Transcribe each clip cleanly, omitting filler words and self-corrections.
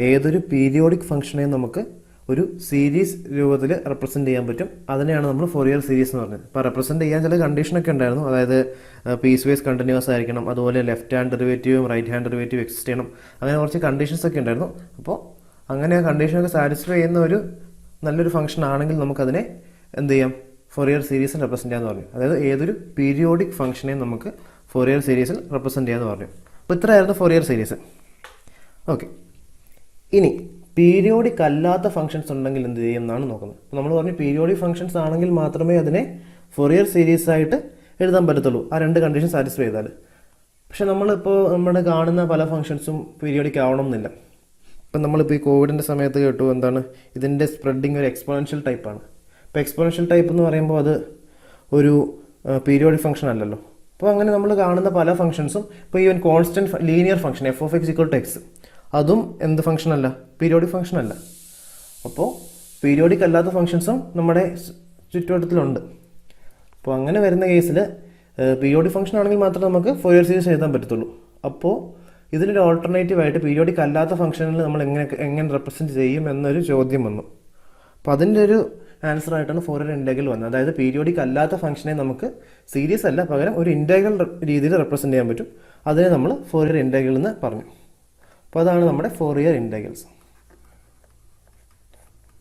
ഏതൊരു പീരിയോഡിക് ഫംഗ്ഷനെയും നമുക്ക് ഒരു സീരീസ് രൂപത്തിൽ റെപ്രസെൻറ്റ് ചെയ്യാൻ പറ്റും. അതിനെയാണ് നമ്മൾ ഫോറിയർ സീരീസ് എന്ന് പറഞ്ഞത്. അപ്പോൾ റെപ്രസെൻറ്റ് ചെയ്യാൻ ചില കണ്ടീഷനൊക്കെ ഉണ്ടായിരുന്നു. അതായത് പീസ് വൈസ് കണ്ടിന്യൂസ് ആയിരിക്കണം, അതുപോലെ ലെഫ്റ്റ് ഹാൻഡ് ഡെറിവേറ്റീവും റൈറ്റ് ഹാൻഡ് ഡെറിവേറ്റീവ് എക്സിസ്റ്റ് ചെയ്യണം, അങ്ങനെ കുറച്ച് കണ്ടീഷൻസ് ഒക്കെ ഉണ്ടായിരുന്നു. അപ്പോൾ അങ്ങനെ ആ കണ്ടീഷനൊക്കെ സാറ്റിസ്ഫൈ ചെയ്യുന്ന ഒരു നല്ലൊരു ഫംഗ്ഷൻ ആണെങ്കിൽ നമുക്കതിനെ എന്ത് ചെയ്യാം, ഫോറിയർ സീരീസിൽ റെപ്രസെൻറ്റ് ചെയ്യാമെന്ന് പറഞ്ഞു. അതായത് ഏതൊരു പീരിയോഡിക് ഫംഗ്ഷനെയും നമുക്ക് ഫോറിയർ സീരീസിൽ റെപ്രസെൻറ്റ് ചെയ്യാമെന്ന് പറഞ്ഞു. അപ്പോൾ ഇത്രയായിരുന്നു ഫോറിയർ സീരീസ്. ഓക്കെ, ഇനി പീരിയോഡിക് അല്ലാത്ത ഫംഗ്ഷൻസ് ഉണ്ടെങ്കിൽ എന്ത് ചെയ്യും എന്നാണ് നോക്കുന്നത്. അപ്പോൾ നമ്മൾ പറഞ്ഞു പീരിയോഡിക് ഫംഗ്ഷൻസ് ആണെങ്കിൽ മാത്രമേ അതിനെ ഫോറിയർ സീരീസ് ആയിട്ട് എഴുതാൻ പറ്റത്തുള്ളൂ, ആ രണ്ട് കണ്ടീഷൻ സാറ്റിസ്ഫൈ ചെയ്താൽ. പക്ഷെ നമ്മളിപ്പോൾ നമ്മുടെ കാണുന്ന പല ഫംഗ്ഷൻസും പീരിയോഡിക് ആവണം എന്നില്ല. ഇപ്പം നമ്മളിപ്പോൾ ഈ കോവിഡിൻ്റെ സമയത്ത് കേട്ടു എന്താണ് ഇതിൻ്റെ സ്പ്രെഡിങ് ഒരു എക്സ്പോണൻഷ്യൽ ടൈപ്പാണ്. ഇപ്പോൾ എക്സ്പോണൻഷ്യൽ ടൈപ്പ് എന്ന് പറയുമ്പോൾ അത് ഒരു പീരിയോഡിക് ഫംഗ്ഷൻ അല്ലല്ലോ. അപ്പോൾ അങ്ങനെ നമ്മൾ കാണുന്ന പല ഫംഗ്ഷൻസും ഇപ്പോൾ even constant linear function f(x) അതും എന്ത് ഫംഗ്ഷൻ അല്ല, പീരിയോഡിക് ഫംഗ്ഷൻ അല്ല. അപ്പോൾ പീരിയോഡിക് അല്ലാത്ത ഫംഗ്ഷൻസും നമ്മുടെ ചുറ്റുവട്ടത്തിലുണ്ട്. അപ്പോൾ അങ്ങനെ വരുന്ന കേസിൽ പീരിയോഡിക് ഫംഗ്ഷൻ ആണെങ്കിൽ മാത്രമേ നമുക്ക് ഫോറിയർ സീരീസ് എഴുതാൻ പറ്റത്തുള്ളൂ. അപ്പോൾ ഇതിനൊരു ഓൾട്ടർനേറ്റീവ് ആയിട്ട് പീരിയോഡിക് അല്ലാത്ത ഫംഗ്ഷനിൽ നമ്മൾ എങ്ങനെ റെപ്രസെൻറ്റ് ചെയ്യും എന്നൊരു ചോദ്യം വന്നു. അപ്പോൾ അതിൻ്റെ ഒരു ആൻസർ ആയിട്ടാണ് ഫോറിയർ ഇൻ്റഗ്രൽ വന്നത്. അതായത് പീരിയോഡിക് അല്ലാത്ത ഫംഗ്ഷനെ നമുക്ക് സീരീസ് അല്ല, പകരം ഒരു ഇൻ്റഗ്രൽ രീതിയിൽ റെപ്രസെൻറ്റ് ചെയ്യാൻ പറ്റും. അതിനെ നമ്മൾ ഫോറിയർ ഇൻ്റഗ്രൽ എന്ന് പറഞ്ഞു. അപ്പോൾ അതാണ് നമ്മുടെ ഫോറിയർ ഇൻ്റഗ്രൽസ്.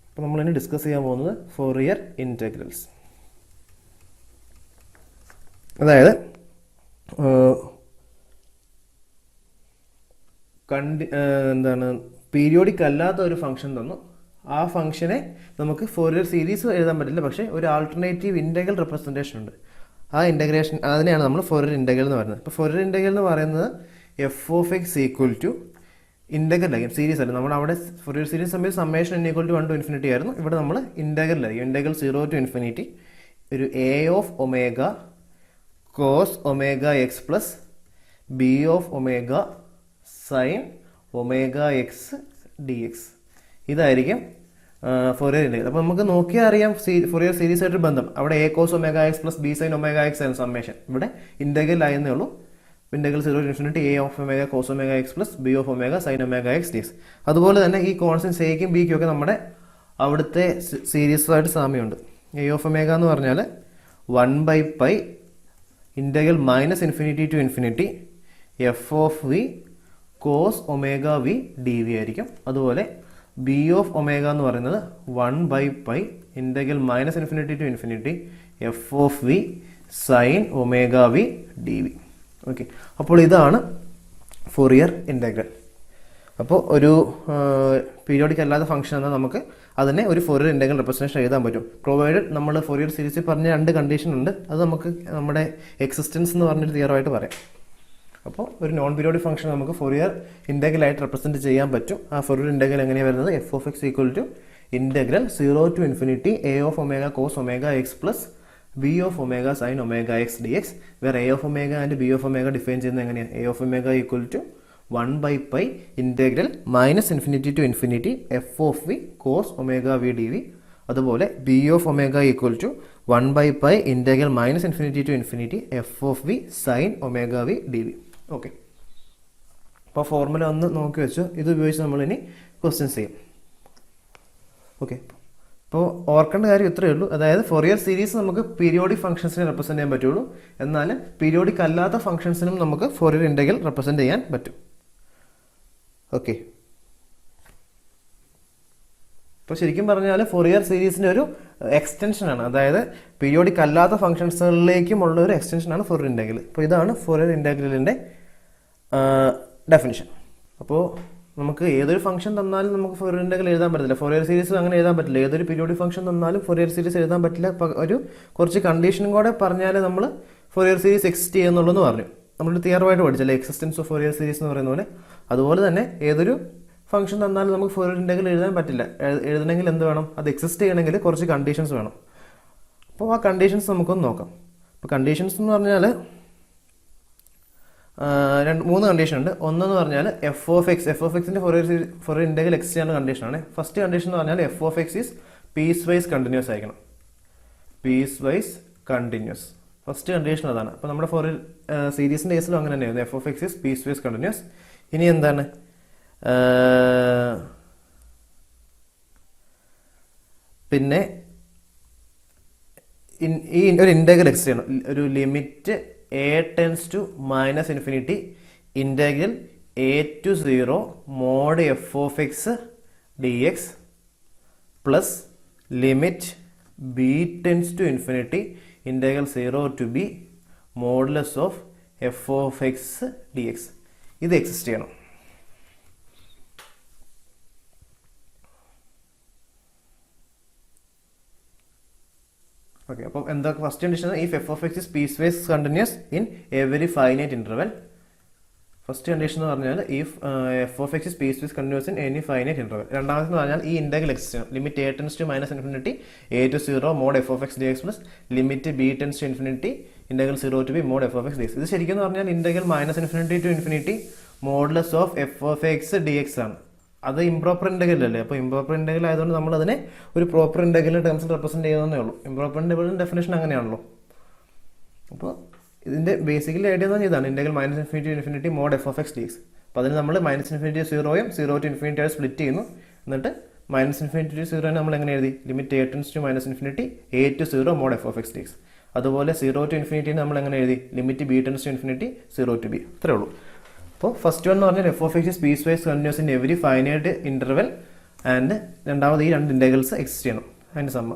അപ്പോൾ നമ്മളിനി ഡിസ്കസ് ചെയ്യാൻ പോകുന്നത് ഫോറിയർ ഇൻ്റഗ്രൽസ്. അതായത് എന്താണ് പീരിയോഡിക് അല്ലാത്ത ഒരു ഫംഗ്ഷൻ തന്നു, ആ ഫംഗ്ഷനെ നമുക്ക് ഫോറിയർ സീരീസ് എഴുതാൻ പറ്റില്ല, പക്ഷേ ഒരു ആൾട്ടർനേറ്റീവ് ഇൻ്റഗ്രൽ റെപ്രസെൻറ്റേഷൻ ഉണ്ട്. ആ ഇൻ്റഗ്രേഷൻ അതിനെയാണ് നമ്മൾ ഫോറിയർ ഇൻ്റഗ്രൽ എന്ന് പറയുന്നത്. ഇപ്പോൾ ഫോറിയർ ഇൻ്റഗ്രൽ എന്ന് പറയുന്നത് f(x) = ഇൻ്റഗ്രലായിരിക്കും, സീരീസ് അല്ല. നമ്മൾ അവിടെ ഫോറിയർ സീരീസ് സമയത്ത് സമ്മേഷൻ n = 1 to ∞ ആയിരുന്നു. ഇവിടെ നമ്മൾ ഇൻ്റഗ്രലായിരിക്കും, ഇൻ്റഗ്രൽ 0 to ∞ ഒരു a(ω cos ω(x) + b(ω sin ω(x) dx). ഇതായിരിക്കും ഫോറിയർ ഇൻ്റഗ്രൽ. അപ്പോൾ നമുക്ക് നോക്കിയാൽ അറിയാം ഫോറിയർ സീരീസ് ആയിട്ടൊരു ബന്ധം. അവിടെ a cos ω(x) + b sin ω(x) ആയിരുന്നു സമ്മേഷൻ. ഇവിടെ ഇൻ്റഗ്രൽ ആയെന്നേ ഉള്ളൂ. Integral 0 to ∞ a(ω cos ω(x) + b(ω sin ω(x) dx). അതുപോലെ തന്നെ ഈ കോൺസ്റ്റൻസ് എയ്ക്കും ബിക്കും ഒക്കെ നമ്മുടെ അവിടുത്തെ സീരീസുമായിട്ട് സാമ്യമുണ്ട്. a(ω) എന്ന് പറഞ്ഞാൽ 1/π integral -∞ to ∞ f(v cos ω(v) dv) ആയിരിക്കും. അതുപോലെ b(ω) എന്ന് പറയുന്നത് 1/π integral -∞ to ∞ f(v sin ω(v) dv). Okay, അപ്പോൾ ഇതാണ് ഫോറിയർ ഇൻ്റഗ്രൽ. അപ്പോൾ ഒരു പീരിയോഡിക് അല്ലാത്ത ഫംഗ്ഷൻ എന്നാൽ നമുക്ക് അതിനെ ഒരു ഫോറിയർ ഇൻ്റഗ്രൽ റെപ്രസെൻറ്റേഷൻ എഴുതാൻ പറ്റും, പ്രൊവൈഡഡ് നമ്മൾ ഫോറിയർ സീരീസിൽ പറഞ്ഞ രണ്ട് കണ്ടീഷൻ ഉണ്ട്. അത് നമുക്ക് നമ്മുടെ എക്സിസ്റ്റൻസ് എന്ന് പറഞ്ഞൊരു തിയറമായിട്ട് പറയാം. അപ്പോൾ ഒരു നോൺ പീരിയോഡിക് ഫംഗ്ഷൻ നമുക്ക് ഫോറിയർ ഇൻ്റഗ്രലായിട്ട് റെപ്രസെൻറ്റ് ചെയ്യാൻ പറ്റും. ആ ഫോറിയർ ഇൻ്റഗ്രൽ എങ്ങനെയാണ് വരുന്നത്, f(x) = integral 0 to ∞ a(ω cos ω(x) + b(ω sin ω(x) dx). വേറെ a(ω) ആൻഡ് b(ω) ഡിഫൈൻ ചെയ്യുന്നത് എങ്ങനെയാണ്, a(ω) = 1/π integral -∞ to ∞ f(v cos ω(v) dv). അതുപോലെ b(ω) = 1/π integral -∞ to ∞ f(v sin ω(v) dv). Okay, അപ്പോൾ formula ഒന്ന് നോക്കി വെച്ചു. ഇത് ഉപയോഗിച്ച് നമ്മളിനി ക്വസ്റ്റ്യൻസ് ചെയ്യും. ഓക്കെ, അപ്പോൾ ഓർക്കേണ്ട കാര്യം ഇത്രയേ ഉള്ളൂ. അതായത് ഫോറിയർ സീരീസ് നമുക്ക് പീരിയോഡിക് ഫംഗ്ഷൻസിനെ റെപ്രസെൻറ്റ് ചെയ്യാൻ പറ്റുള്ളൂ, എന്നാൽ പീരിയോഡിക് അല്ലാത്ത ഫംഗ്ഷൻസിനും നമുക്ക് ഫോറിയർ ഇൻ്റഗ്രൽ റെപ്രസെൻറ്റ് ചെയ്യാൻ പറ്റും. ഓക്കെ, അപ്പോൾ ശരിക്കും പറഞ്ഞാൽ ഫോറിയർ സീരീസിൻ്റെ ഒരു എക്സ്റ്റൻഷനാണ്, അതായത് പീരിയോഡിക് അല്ലാത്ത ഫംഗ്ഷൻസുകളിലേക്കുമുള്ള ഒരു എക്സ്റ്റൻഷനാണ് ഫോറിയർ ഇൻ്റഗ്രൽ. അപ്പോൾ ഇതാണ് ഫോറിയർ ഇൻ്റഗ്രലിൻ്റെ ഡെഫിനിഷൻ. അപ്പോൾ നമുക്ക് ഏതൊരു ഫംഗ്ഷൻ തന്നാലും നമുക്ക് ഫോറിയർ ഇൻ്റഗ്രൽ എഴുതാൻ പറ്റില്ല, ഫോറിയർ സീരീസ് അങ്ങനെ എഴുതാൻ പറ്റില്ല. ഏതൊരു പീരിയോഡിക് ഫംഗ്ഷൻ തന്നാലും ഫോറിയർ സീരീസ് എഴുതാൻ പറ്റില്ല. ഒരു കുറച്ച് കണ്ടീഷനും കൂടെ പറഞ്ഞാൽ നമ്മൾ ഫോറിയർ സീരീസ് എക്സിസ്റ്റ് ചെയ്യുന്നുള്ളൂ പറഞ്ഞു. നമ്മളൊരു തിയറമായിട്ട് പഠിച്ചല്ലേ, എക്സിസ്റ്റൻസ് ഓഫ് ഫോറിയർ സീരീസ് എന്ന് പറയുന്ന പോലെ. അതുപോലെ തന്നെ ഏതൊരു ഫംഗ്ഷൻ തന്നാലും നമുക്ക് ഫോറിയർ ഇൻ്റഗ്രൽ എഴുതാൻ പറ്റില്ല. എഴുതണമെങ്കിൽ എന്ത് വേണം, അത് എക്സിസ്റ്റ് ചെയ്യണമെങ്കിൽ കുറച്ച് കണ്ടീഷൻസ് വേണം. അപ്പോൾ ആ കണ്ടീഷൻസ് നമുക്കൊന്ന് നോക്കാം. അപ്പോൾ കണ്ടീഷൻസ് എന്ന് പറഞ്ഞാൽ മൂന്ന് കണ്ടീഷൻ ഉണ്ട്. ഒന്നെന്ന് പറഞ്ഞാൽ f(x)ന്റെ ഫോറിയർ ഇൻ്റഗ്രൽ എക്സിസ്റ്റ് ചെയ്യുന്ന കണ്ടീഷനാണ്. ഫസ്റ്റ് കണ്ടീഷൻ എന്ന് പറഞ്ഞാൽ f(x) is piecewise continuous ആയിരിക്കണം. Piecewise continuous first condition അതാണ്. അപ്പോൾ നമ്മുടെ ഫോറിയർ സീരീസിൻ്റെ കേസിലും അങ്ങനെ തന്നെയായിരുന്നു, f(x) is piecewise continuous. ഇനി എന്താണ്, പിന്നെ ഈ ഒരു ഇൻ്റഗ്രൽ എക്സ് ചെയ്യണം. ഒരു limit a tends to minus infinity integral a to 0 mod f(x) dx plus limit b tends to infinity integral 0 to b modulus of f(x) dx. ഇത് exist ചെയ്യണം. ഓക്കെ, അപ്പം എന്താ first condition? If f(x) is piecewise continuous in every finite interval. First condition എന്ന് പറഞ്ഞാൽ if f(x) is piecewise continuous in any finite interval. രണ്ടാമത്തെ എന്ന് പറഞ്ഞാൽ ഈ ഇന്റഗ്രൽ എക്സ് ചെയ്യണം. Limit a tends to minus infinity a to 0 mod f(x) dx plus limit b tends to infinity integral 0 to b mod f(x) dx. ഇത് ശരിക്കും എന്ന് പറഞ്ഞാൽ integral minus infinity to infinity modulus of f(x) dx ആണ്. അത് improper integral അല്ലേ? അപ്പോൾ improper integral ആയതുകൊണ്ട് നമ്മൾ അതിനെ ഒരു പ്രോപ്പർ ഇൻ്റഗ്രൽ ടേംസിൽ റെപ്രസെൻറ്റ് ചെയ്യുന്നതേ ഉള്ളൂ. ഇംപ്രോപ്പർ ഇൻ്റഗ്രലിൻ്റെ ഡെഫിനേഷൻ അങ്ങനെയാണല്ലോ. അപ്പോൾ ഇതിൻ്റെ ബേസിക്കലി ഐഡിയ എന്ന് പറഞ്ഞാൽ ഇതാണ്, integral minus infinity to infinity mod f(x) dx. അപ്പോൾ അതിന് നമ്മൾ മൈനസ് ഇൻഫിനിറ്റി 0യും 0 to ഇൻഫിനിറ്റി ആയി സ്പ്ലിറ്റ് ചെയ്യുന്നു. എന്നിട്ട് മൈനസ് ഇൻഫിനിറ്റി ടു 0 നമ്മൾ എങ്ങനെ എഴുതി? Limit a tends to minus infinity a to 0 mod f(x) dx. അതുപോലെ 0 to ഇൻഫിനിറ്റി നമ്മൾ എങ്ങനെ എഴുതി? Limit b tends to infinity 0 to b. ഇത്രേ ഉള്ളൂ. അപ്പോൾ ഫസ്റ്റ് വൺ എന്ന് പറഞ്ഞാൽ f(x) is piecewise continuous in every finite interval and രണ്ടാമത് ഈ രണ്ട് ഇൻ്റഗ്രൽസ് എക്സിസ്റ്റ് ചെയ്യണം, അതിൻ്റെ സമ്മ.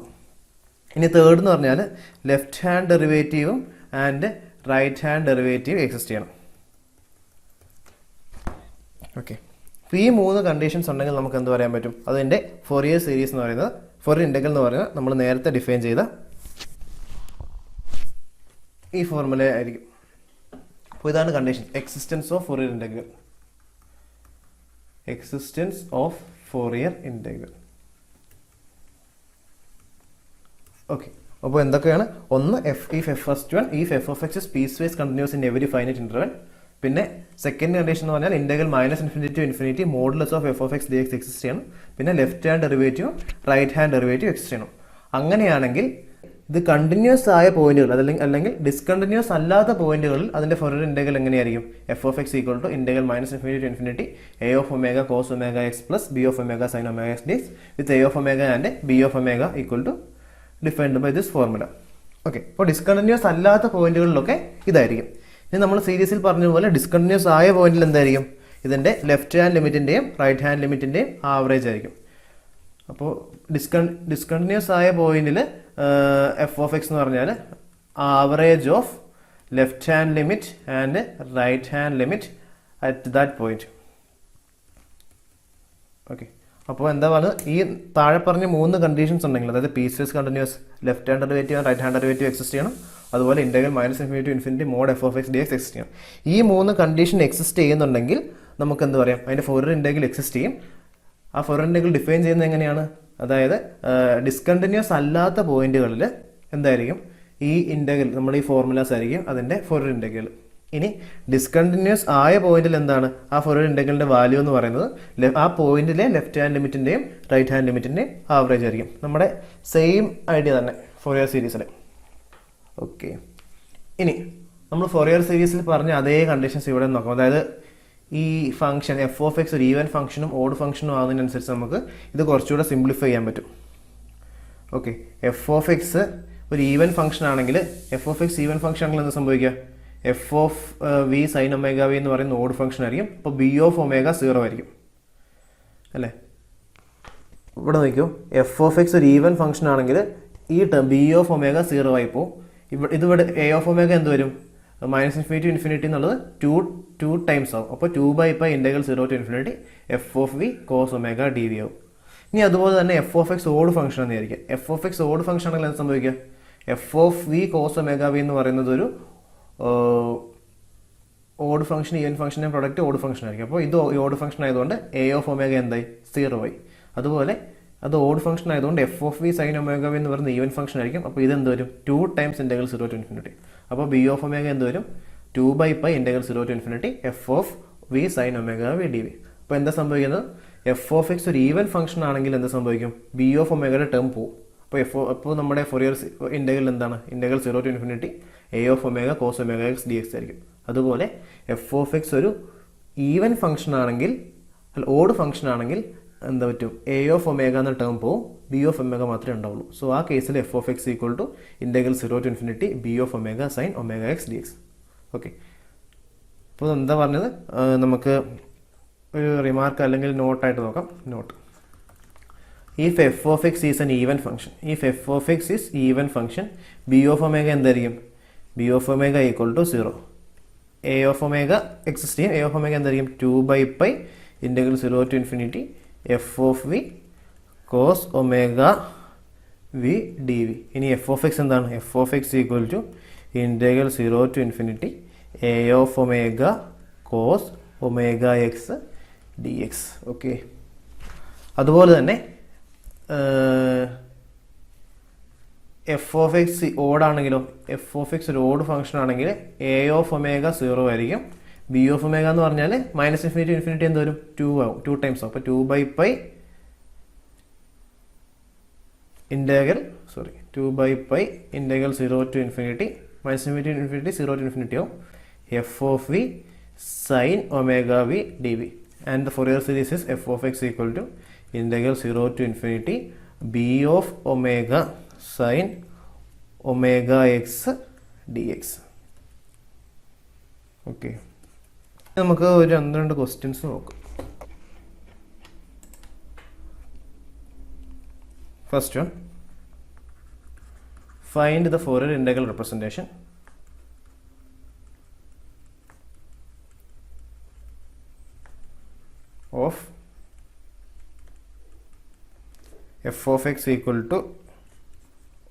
ഇനി തേർഡ് എന്ന് പറഞ്ഞാൽ ലെഫ്റ്റ് ഹാൻഡ് ഡെറിവേറ്റീവും and right hand derivative exist ചെയ്യണം. ഓക്കെ, അപ്പോൾ ഈ മൂന്ന് കണ്ടീഷൻസ് ഉണ്ടെങ്കിൽ നമുക്ക് എന്ത് പറയാൻ പറ്റും? അതിൻ്റെ ഫോറിയർ സീരീസ് എന്ന് പറയുന്നത്, ഫോറിയർ ഇൻ്റഗ്രൽ എന്ന് പറയുന്നത് നമ്മൾ നേരത്തെ ഡിഫൈൻ ചെയ്ത ഈ ഫോർമുല ആയിരിക്കും. അപ്പോൾ ഇതാണ് condition, existence of Fourier integral. Existence of Fourier integral. Okay, അപ്പോൾ എന്തൊക്കെയാണ്? ഒന്ന് first one if f(x) is piecewise continuous in every finite interval. പിന്നെ സെക്കൻഡ് കണ്ടീഷൻ എന്ന് പറഞ്ഞാൽ integral minus infinity to infinity modulus of f(x) dx exist ചെയ്യണം. പിന്നെ left hand ഡെറിവേറ്റീവും right hand derivative exist ചെയ്യണം. അങ്ങനെയാണെങ്കിൽ ഇത് കണ്ടിന്യൂസ് ആയ പോയിന്റുകൾ അല്ലെങ്കിൽ ഡിസ്കണ്ടിന്യൂസ് അല്ലാത്ത പോയിന്റുകളിൽ അതിന്റെ ഫോറിയർ ഇൻ്റഗ്രൽ എങ്ങനെയായിരിക്കും? f(x) equal to integral minus infinity to infinity a of omega cos omega x plus b of omega sin omega x dx with a of omega and b of omega equal to defined by this formula. Okay, അപ്പോൾ discontinuous അല്ലാത്ത പോയിന്റുകളിലൊക്കെ ഇതായിരിക്കും. ഇനി നമ്മൾ സീരീസിൽ പറഞ്ഞതുപോലെ discontinuous ആയ പോയിന്റിൽ എന്തായിരിക്കും? ഇതിന്റെ ലെഫ്റ്റ് ഹാൻഡ് ലിമിറ്റിന്റെയും റൈറ്റ് ഹാൻഡ് ലിമിറ്റിന്റെയും ആവറേജ് ആയിരിക്കും. അപ്പോൾ ഡിസ്കണ്ടിന്യൂസ് ആയ പോയിന്റിൽ f(x) എന്ന് പറഞ്ഞാൽ average of left hand limit and right hand limit at that point. Okay, അപ്പോൾ എന്താ പറയുക? ഈ താഴെ പറഞ്ഞ മൂന്ന് കണ്ടീഷൻസ് ഉണ്ടെങ്കിൽ, അതായത് piecewise continuous, left hand derivative right hand derivative exist ചെയ്യണം. അതുപോലെ integral minus infinity to infinity mod f(x) dx exist ചെയ്യണം. ഈ മൂന്ന് കണ്ടീഷൻ എക്സിസ്റ്റ് ചെയ്യുന്നുണ്ടെങ്കിൽ നമുക്ക് എന്ത് പറയാം? അതിൻ്റെ ഫോറിയർ ഇൻ്റഗ്രൽ എക്സിസ്റ്റ് ചെയ്യും. ആ ഫോറിയർ ഇൻ്റഗ്രൽ ഡിഫൈൻ ചെയ്യുന്നത് എങ്ങനെയാണ്? അതായത് ഡിസ്കണ്ടിന്യൂസ് അല്ലാത്ത പോയിന്റുകളിൽ എന്തായിരിക്കും? ഈ ഇൻ്റഗ്രൽ, നമ്മുടെ ഈ ഫോർമുലാസ് ആയിരിക്കും അതിൻ്റെ ഫോറിയർ ഇൻ്റഗ്രൽ. ഇനി ഡിസ്കണ്ടിന്യൂസ് ആയ പോയിന്റിൽ എന്താണ് ആ ഫോറിയർ ഇൻ്റഗ്രലിൻ്റെ വാല്യൂ എന്ന് പറയുന്നത്? ആ പോയിന്റിലെ ലെഫ്റ്റ് ഹാൻഡ് ലിമിറ്റിൻ്റെയും റൈറ്റ് ഹാൻഡ് ലിമിറ്റിൻ്റെയും ആവറേജ് ആയിരിക്കും. നമ്മുടെ സെയിം ഐഡിയ തന്നെ ഫോറിയർ സീരീസിൽ. ഓക്കെ, ഇനി നമ്മൾ ഫോറിയർ സീരീസിൽ പറഞ്ഞ അതേ കണ്ടീഷൻസ് ഇവിടെ നോക്കാം. അതായത് ഈ ഫംഗ്ഷൻ f(x) ഒരു ഈവൻ ഫംഗ്ഷനും ഓഡ് ഫംഗ്ഷനും ആകുന്നതിനനുസരിച്ച് നമുക്ക് ഇത് കുറച്ചുകൂടെ സിംപ്ലിഫൈ ചെയ്യാൻ പറ്റും. ഓക്കെ, f(x) ഒരു ഈവൻ ഫംഗ്ഷൻ ആണെങ്കിൽ, f(x) ഈവൻ ഫംഗ്ഷൻ ആണെങ്കിൽ എന്താ സംഭവിക്കുക? f(v sin omega v) എന്ന് പറയുന്ന ഓഡ് ഫംഗ്ഷൻ ആയിരിക്കും. അപ്പോൾ b of omega 0 ആയിരിക്കും അല്ലേ? ഇവിടെ നോക്കിയോ, f(x) ഒരു ഈവൻ ഫംഗ്ഷൻ ആണെങ്കിൽ ഈ ടേം b of omega 0 ആയി പോകും. ഇതിവിടെ a of omega എന്ത് വരും? മൈനസ് ഇൻഫിനിറ്റി ടു ഇൻഫിനിറ്റി എന്നുള്ളത് ടു ടൈംസ് ആവും. അപ്പോൾ 2/π ഇന്റഗ്രൽ 0 to ഇൻഫിനിറ്റി f(v cos omega dv) ആവും. ഇനി അതുപോലെ തന്നെ f(x) ഓഡ് ഫംഗ്ഷൻ എന്ന് വിചാരിക്കുക. f(x) ഓഡ് ഫംഗ്ഷൻ ആണെങ്കിൽ എന്ത് സംഭവിക്കുക? f(v cos omega v) എന്ന് പറയുന്നത് ഒരു ഓഡ് ഫംഗ്ഷൻ ഈവൻ ഫംഗ്ഷൻ്റെ പ്രൊഡക്റ്റ് ഓഡ് ഫംഗ്ഷൻ ആയിരിക്കും. അപ്പോൾ ഇത് ഓഡ് ഫംഗ്ഷൻ ആയതുകൊണ്ട് a of omega എന്തായി? 0 ആയി. അതുപോലെ അത് ഓഡ് ഫംഗ്ഷൻ ആയതുകൊണ്ട് f(v sin omega v) എന്ന് പറയുന്നത് ഈവൻ ഫംഗ്ഷൻ ആയിരിക്കും. അപ്പോൾ ഇത് എന്ത് വരും? 2 ടൈംസ് ഇന്റഗ്രൽ 0 to ഇൻഫിനിറ്റി. അപ്പോൾ b of omega എന്ത് വരും? 2/π ഇന്റഗ്രൽ 0 to ഇൻഫിനിറ്റി f(v sin omega v dv). അപ്പോൾ എന്താ സംഭവിക്കുന്നത്? f(x) ഒരു ഈവൻ ഫംഗ്ഷൻ ആണെങ്കിൽ എന്താ സംഭവിക്കും? b of omega ടേം പോകും. അപ്പോൾ നമ്മുടെ ഫോറിയർ ഇൻ്റഗ്രൽ എന്താണ്? Integral 0 to infinity a of omega cos omega x dx ആയിരിക്കും. അതുപോലെ f(x) ഒരു ഈവൻ ഫംഗ്ഷൻ ആണെങ്കിൽ ഓഡ് ഫംഗ്ഷൻ ആണെങ്കിൽ എന്താ പറ്റും, എ ഓഫ് ഒമേഗ എന്ന ടേം പോവും, ബി ഓഫ് ഒമേഗ മാത്രമേ ഉണ്ടാവുള്ളൂ. സോ ആ കേസിൽ f of X equal to integral 0 to ∞ b of omega sine omega X D X. Okay, അപ്പോൾ എന്താ പറഞ്ഞത്, നമുക്ക് ഒരു റിമാർക്ക് അല്ലെങ്കിൽ നോട്ടായിട്ട് നോക്കാം. Note: if f of x is an even function, if f of x is even function, B of omega എന്തായിരിക്കും, B of omega equal to 0. A of omega exist ചെയ്യും, എ ഓഫ് ഒമേഗ എന്തായിരിക്കും, 2/π integral 0 to ∞ F of V cos omega V D V. ഇനി F of X എന്താണ്, F of X equal to integral 0 to ∞ A of omega cos omega X D X. Okay, അതുപോലെ തന്നെ F of X ഓടാണെങ്കിലോ, F of X ഒരു odd function ആണെങ്കിൽ A of omega 0 ആയിരിക്കും, B of omega എന്ന് പറഞ്ഞാൽ -∞ to ∞ എന്ത് വരും, 2 ആവും, 2 ടൈംസ് ആവും. അപ്പോൾ 2/π integral 2/π integral 0 to ∞ -∞ to ∞ 0 to ∞ ആവും, f of V sine omega V D v. And the Fourier series is f of X equal to integral 0 to ∞ b of omega sine omega X D X. Okay, നമുക്ക് ഒരു 2 questions നോക്കാം. First one: find the Fourier integral representation of f of X equal to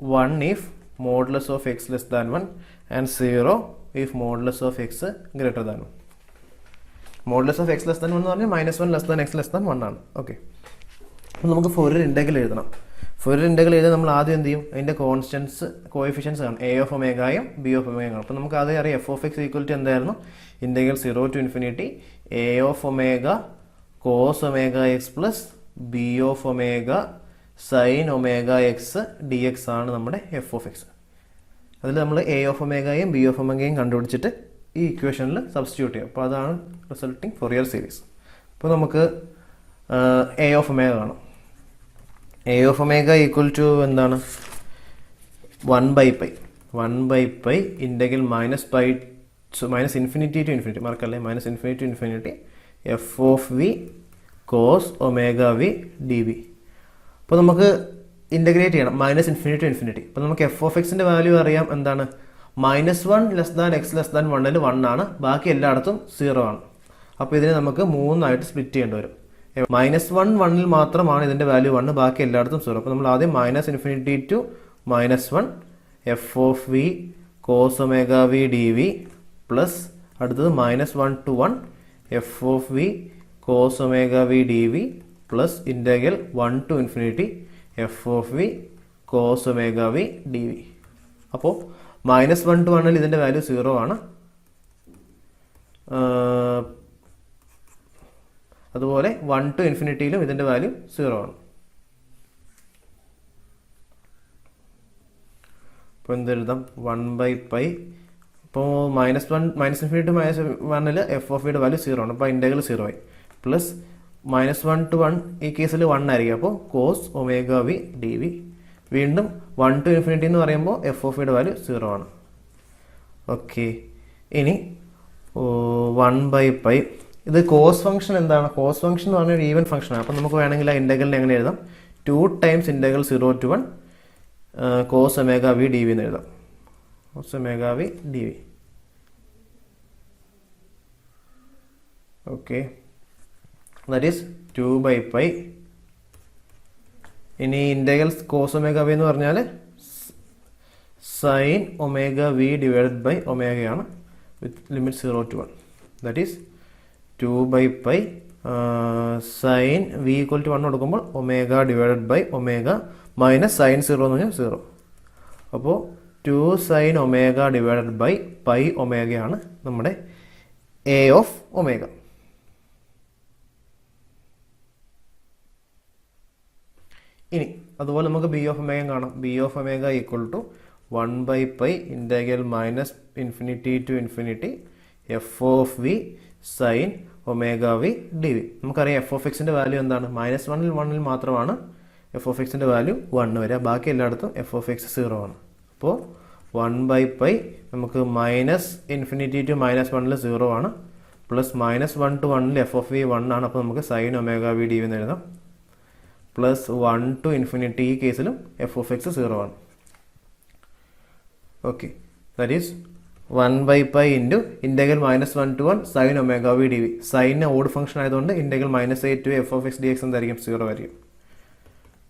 1 if modulus of x less than 1 and 0 if modulus of x greater than 1. Modulus of x less than 1 എന്ന് പറഞ്ഞാൽ -1 less than x less than 1 ആണ്. Okay, അപ്പോൾ നമുക്ക് Fourier integral എഴുതണം. Fourier integral എഴുതാൻ നമ്മൾ ആദ്യം എന്ത് ചെയ്യും, അതിൻ്റെ കോൺസ്റ്റൻസ് കോഎഫിഷ്യൻസ് കാണും, എ ഓഫ് ഒമേഗയും ബി ഓഫ് ഒമേഗയും കാണും. അപ്പോൾ നമുക്ക് ആദ്യം അറിയാം F of X equal to എന്തായിരുന്നു, integral 0 to ∞ A of omega cos omega X plus B of omega sine omega X D X ആണ് നമ്മുടെ എഫ് ഓഫ് എക്സ്. അതിൽ നമ്മൾ എ ഓഫ് ഒമേഗയും ബി ഓഫ് ഒമേഗയും കണ്ടുപിടിച്ചിട്ട് ഈ ഇക്വേഷനിൽ സബ്സ്റ്റിറ്റ്യൂട്ട് ചെയ്യും. അപ്പോൾ അതാണ് റിസൾട്ടിങ് ഫോറിയർ സീരീസ്. അപ്പോൾ നമുക്ക് എ ഓഫ് ഒമേഗ കാണാം. A of omega equal to എന്താണ്, 1/π ഇൻ്റഗ്രൽ -∞ to ∞, മാർക്കല്ലേ, -∞ to ∞ F of V cos omega V D V. അപ്പോൾ നമുക്ക് ഇൻ്റഗ്രേറ്റ് ചെയ്യണം -∞ to ∞. അപ്പോൾ നമുക്ക് എഫ് ഓഫ് എക്സിൻ്റെ വാല്യൂ അറിയാം, എന്താണ്, -1 less than x less than 1 1 ആണ്, ബാക്കി എല്ലായിടത്തും 0 ആണ്. അപ്പോൾ ഇതിനെ നമുക്ക് 3 ആയിട്ട് സ്പ്ലിറ്റ് ചെയ്യേണ്ടി വരും. -1 1 മാത്രമാണ് ഇതിൻ്റെ വാല്യൂ 1, ബാക്കി എല്ലായിടത്തും 0. അപ്പോൾ നമ്മൾ ആദ്യം -∞ to -1 f of V cos omega V D v plus അടുത്തത് -1 to 1 f of V cos omega V D v plus integral 1 to ∞ F of V cos omega V D V. അപ്പോൾ -1 to 1 ഇതിൻ്റെ value 0 ആണ്. അതുപോലെ 1 to ∞ ഇതിൻ്റെ value 0 ആണ്. അപ്പോൾ എന്തെഴുതാം, 1/π. ഇപ്പോൾ -∞ to -1 f of വിയുടെ വാല്യൂ 0 ആണ്, അപ്പോൾ ഇൻ്റഗ്രൽ 0 ആയി. പ്ലസ് -1 to 1 ഈ കേസിൽ 1 ആയിരിക്കും, അപ്പോൾ cos omega V D v. വീണ്ടും 1 to ∞ എന്ന് പറയുമ്പോൾ എഫ് ഓഫ് വിയുടെ വാല്യൂ 0 ആണ്. ഓക്കെ, ഇനി 1/π. ഇത് കോസ് ഫംഗ്ഷൻ എന്താണ്, കോസ് ഫംഗ്ഷൻ എന്ന് പറഞ്ഞാൽ ഒരു ഈവൻ ഫംഗ്ഷനാണ്. അപ്പോൾ നമുക്ക് വേണമെങ്കിൽ ആ ഇൻ്റഗ്രലിനെ എങ്ങനെ എഴുതാം, 2 times integral 0 to 1 cos omega V D v എന്ന് എഴുതാം, cos omega V D v. Okay, that is 2/π. ഇനി ഇൻ്റഗ്രൽ കോസ് ഒമേഗ വി എന്ന് പറഞ്ഞാൽ sine omega V divided by ഒമേഗയാണ് with limit 0 to 1. That is 2/π sine V equal to 1 കൊടുക്കുമ്പോൾ omega divided by omega minus sine 0 എന്ന് പറഞ്ഞാൽ 0. അപ്പോൾ 2 sine omega divided by pi ഒമേഗയാണ് നമ്മുടെ എ ഓഫ് ഒമേഗ. ഇനി അതുപോലെ നമുക്ക് ബി ഓഫ് ഒമേഗ കാണാം. B of omega equal to 1/π integral -∞ to ∞ F of V sine omega V D V. നമുക്കറിയാം എഫ് ഓഫ് എക്സിൻ്റെ വാല്യൂ എന്താണ്? -1 മാത്രമാണ് എഫ് ഓഫ് എക്സിൻ്റെ വാല്യൂ 1 വരിക. ബാക്കി എല്ലായിടത്തും എഫ് ഓഫ് എക്സ് 0 ആണ്. അപ്പോൾ 1/π നമുക്ക് -∞ to -1 0 ആണ്, plus -1 to 1 f of v 1 ആണ്. അപ്പോൾ നമുക്ക് sine omega V D v എന്ന് എഴുതാം. പ്ലസ് 1 to ∞, ഈ കേസിലും എഫ് ഓഫ് എക്സ് 0 ആണ്. Okay, that is 1/π into integral -1 to 1 sine omega V D V. സൈന് ഓഡ് ഫംഗ്ഷൻ ആയതുകൊണ്ട് integral -a to F of X D X എന്തായിരിക്കും? 0 ആയിരിക്കും.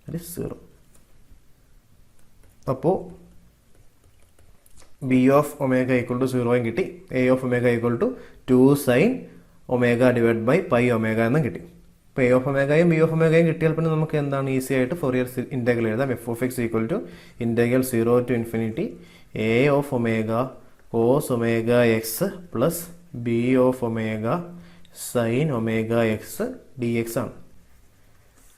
That is 0. അപ്പോൾ B of omega equal to 0 കിട്ടി. A of omega equal to 2 sine omega divide by pi omega എന്നും കിട്ടി. ഇപ്പോൾ A of ഒമേഗയും ബി ഓഫ് ഒമേഗയും കിട്ടിയാൽ പിന്നെ നമുക്ക് എന്താണ് ഈസി ആയിട്ട് ഫോറിയർ ഇൻറ്റഗ്രൽ എഴുതാം. F of X equal to integral 0 to ∞ A of omega cos omega X plus B of omega sine omega X D X ആണ്.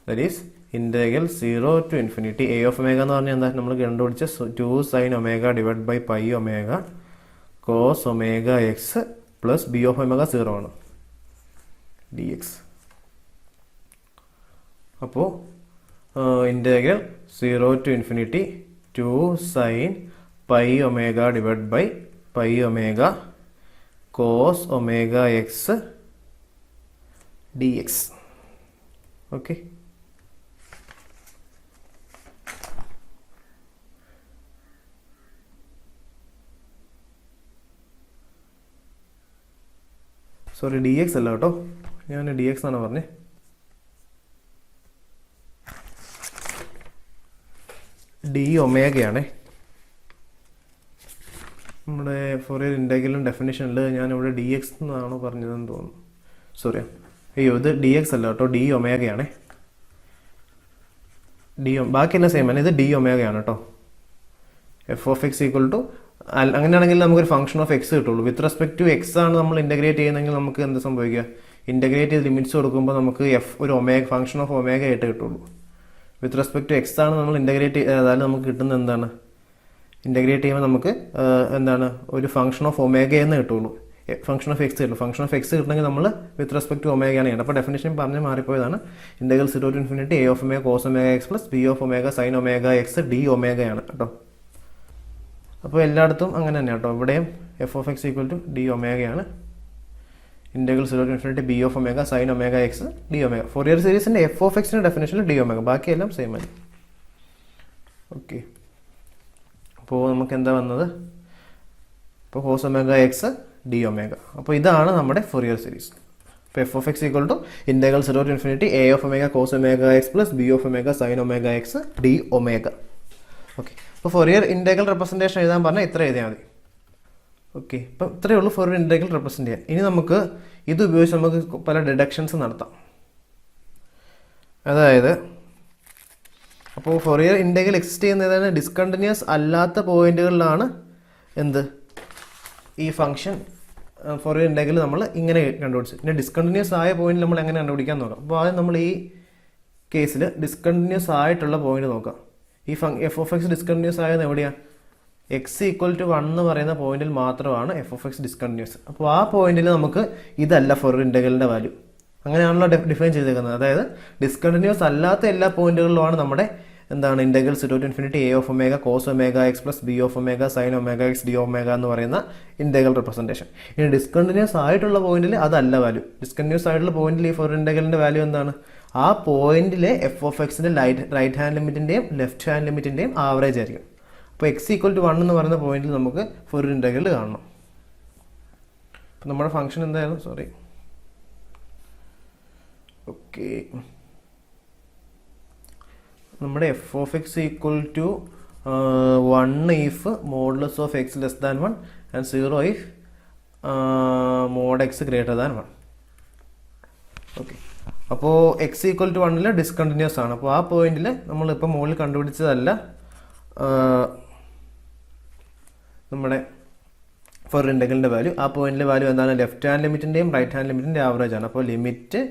That is integral 0 to ∞ A of omega എന്ന് പറഞ്ഞാൽ എന്താ? നമ്മൾ കണ്ടുപിടിച്ച 2 sine omega divide by pi omega cos omega X plus B of omega 0 ആണ് d x. അപ്പോൾ integral 0 to ∞ 2 sine pi omega divide by pi omega cos omega X D X. Okay, sorry d x അല്ല കേട്ടോ, ഞാൻ d X ആണ് പറഞ്ഞത്. D ഒമേഗയാണേ. നമ്മുടെ Fourier ഇൻറ്റഗ്രലും ഡെഫിനേഷനിൽ ഞാനിവിടെ ഡി എക്സ് എന്നാണോ പറഞ്ഞതെന്ന് തോന്നുന്നു. സോറി, അയ്യോ ഇത് ഡി എക്സ് അല്ല കേട്ടോ, ഡി ഒമേഗയാണേ. ബാക്കിയെല്ലാം സെയിം ആണ്. ഇത് ഡി ഒമേഗയാണ് കേട്ടോ. F of X equal to, അങ്ങനെയാണെങ്കിൽ നമുക്കൊരു ഫംഗ്ഷൻ ഓഫ് എക്സ് കിട്ടുള്ളൂ. വിത്ത് റെസ്പെക്ട് ടു എക്സ് ആണ് നമ്മൾ ഇൻ്റഗ്രേറ്റ് ചെയ്യുന്നതെങ്കിൽ നമുക്ക് എന്ത് സംഭവിക്കുക? ഇൻ്റഗ്രേറ്റ് ചെയ്ത് ലിമിറ്റ്സ് കൊടുക്കുമ്പോൾ നമുക്ക് എഫ് ഒരു ഒമേഗ ഫംഗ്ഷൻ ഓഫ് ഒമേഗ ആയിട്ട് കിട്ടുള്ളൂ. വിത്ത് റെസ്പെക്ട് ടു എക്സ് ആണ് നമ്മൾ ഇൻ്റഗ്രേറ്റ് അതായത് നമുക്ക് കിട്ടുന്നത് എന്താണ്? ഇൻ്റഗ്രേറ്റ് ചെയ്യുമ്പോൾ നമുക്ക് എന്താണ് ഒരു ഫംഗ്ഷൻ ഓഫ് ഒമേഗ എന്ന് കിട്ടുള്ളൂ. ഫംഗ്ഷൻ ഓഫ് എക്സ് കിട്ടും. ഫംഗ്ഷൻ ഓഫ് എക്സ് കിട്ടണമെങ്കിൽ നമ്മൾ വിത്ത് റെസ്പെക്ട് ടു ഒമേഗയാണ് ചെയ്യേണ്ടത്. അപ്പോൾ ഡെഫിനേഷൻ പറഞ്ഞ് മാറിപ്പോയതാണ്. Integral 0 to ∞ A of omega cos omega X plus B of omega sine omega X d ഒമേഗയാണ് കേട്ടോ. അപ്പോൾ എല്ലായിടത്തും അങ്ങനെ തന്നെ കേട്ടോ. ഇവിടെയും f of X equal to d ഒമേഗയാണ്. Integral 0 to ∞ b of omega sine omega X d omega. Fourier സീരീസിൻ്റെ എഫ് ഓഫ് എക്സിൻ്റെ ഡെഫിനേഷനിൽ ഡി ഒമേഗ, ബാക്കിയെല്ലാം സെയിം ആണ്. ഓക്കെ, അപ്പോൾ നമുക്ക് എന്താ വന്നത്? ഇപ്പോൾ cos omega X d omega. അപ്പോൾ ഇതാണ് നമ്മുടെ ഫോറിയർ സീരീസ്. അപ്പോൾ f of X equal to integral 0 to ∞ A of omega cos omega X plus B of omega sine omega X d omega. Okay, അപ്പോൾ ഫോറിയർ ഇൻറ്റഗ്രൽ റെപ്രസെൻറ്റേഷൻ എഴുതാൻ പറഞ്ഞാൽ ഇത്ര എഴുതിയാൽ മതി. ഓക്കെ, അപ്പം ഇത്രയേ ഉള്ളൂ ഫോറിയർ ഇൻറ്റഗ്രൽ റെപ്രസെൻറ്റ് ചെയ്യാൻ. ഇനി നമുക്ക് ഇത് ഉപയോഗിച്ച് നമുക്ക് പല ഡിഡക്ഷൻസ് നടത്താം. അതായത് അപ്പോൾ ഫോറിയർ ഇൻറ്റഗ്രൽ എക്സിസ്റ്റ് ചെയ്യുന്നതാണ് ഡിസ്കണ്ടിന്യൂസ് അല്ലാത്ത പോയിന്റുകളിലാണ് എന്ത് ഈ ഫംഗ്ഷൻ ഫോറിയർ ഇൻറ്റഗ്രൽ നമ്മൾ ഇങ്ങനെ കണ്ടുപിടിച്ചു. പിന്നെ ഡിസ്കണ്ടിന്യൂസ് ആയ പോയിന്റ് നമ്മൾ എങ്ങനെ കണ്ടുപിടിക്കാൻ നോക്കാം. അപ്പോൾ ആദ്യം നമ്മൾ ഈ കേസിൽ ഡിസ്കണ്ടിന്യൂസ് ആയിട്ടുള്ള പോയിന്റ് നോക്കാം. ഈ എഫ് ഓഫ് എക്സ് ഡിസ്കണ്ടിന്യൂസ് ആയത് എവിടെയാണ്? എക്സ് ഈക്വൽ ടു 1 എന്ന് പറയുന്ന പോയിന്റിൽ മാത്രമാണ് എഫ് ഓഫ് എക്സ് ഡിസ്കണ്ടിന്യൂസ്. അപ്പോൾ ആ പോയിന്റിൽ നമുക്ക് ഇതല്ല ഫോറിയർ ഇൻറ്റഗ്രലിൻ്റെ വാല്യൂ. അങ്ങനെയാണല്ലോ ഡിഫൈൻ ചെയ്തേക്കുന്നത്. അതായത് ഡിസ്കണ്ടിന്യൂസ് അല്ലാത്ത എല്ലാ പോയിന്റുകളിലുമാണ് നമ്മുടെ എന്താണ് integral 0 to ∞ A of omega cos omega X plus B of omega sine omega X d omega എന്ന് പറയുന്ന ഇൻറ്റഗ്രൽ റെപ്രസെൻറ്റേഷൻ. ഇനി ഡിസ്കണ്ടിന്യൂസ് ആയിട്ടുള്ള പോയിന്റിൽ അതല്ല വാല്യൂ. ഡിസ്കണ്ടിന്യൂസ് ആയിട്ടുള്ള പോയിന്റിൽ ഈ ഫോറിയർ ഇൻറ്റഗ്രലിൻ്റെ വാല്യൂ എന്താണ്? ആ പോയിന്റിലെ എഫ് ഓഫ് എക്സിൻ്റെ റൈറ്റ് ഹാൻഡ് ലിമിറ്റിൻ്റെയും ലെഫ്റ്റ് ഹാൻഡ് ലിമിറ്റിൻ്റെയും ആവറേജ് ആയിരിക്കും. അപ്പോൾ എക്സ് ഈക്വൽ ടു 1 എന്ന് പറയുന്ന പോയിന്റിൽ നമുക്ക് ഫോറിയർ ഇൻറ്റഗ്രൽ കാണണം. അപ്പോൾ നമ്മുടെ ഫംഗ്ഷൻ എന്തായാലും സോറി ഓക്കെ നമ്മുടെ F of X equal to 1 if modulus of x less than 1 and 0 if mod x greater than 1. Okay, അപ്പോൾ എക്സ് ഈക്വൽ ടു 1 ഡിസ്കണ്ടിന്യൂസ് ആണ്. അപ്പോൾ ആ പോയിന്റിൽ നമ്മളിപ്പോൾ മുകളിൽ കണ്ടുപിടിച്ചതല്ല നമ്മുടെ ഫോറിയർ ഇൻറ്റഗ്രലിൻ്റെ വാല്യൂ. ആ പോയിന്റിലെ വാല്യൂ എന്താണ്? ലെഫ്റ്റ് ഹാൻഡ് ലിമിറ്റിൻ്റെയും റൈറ്റ് ഹാൻഡ് ലിമിറ്റിൻ്റെ ആവറേജ് ആണ്. അപ്പോൾ limit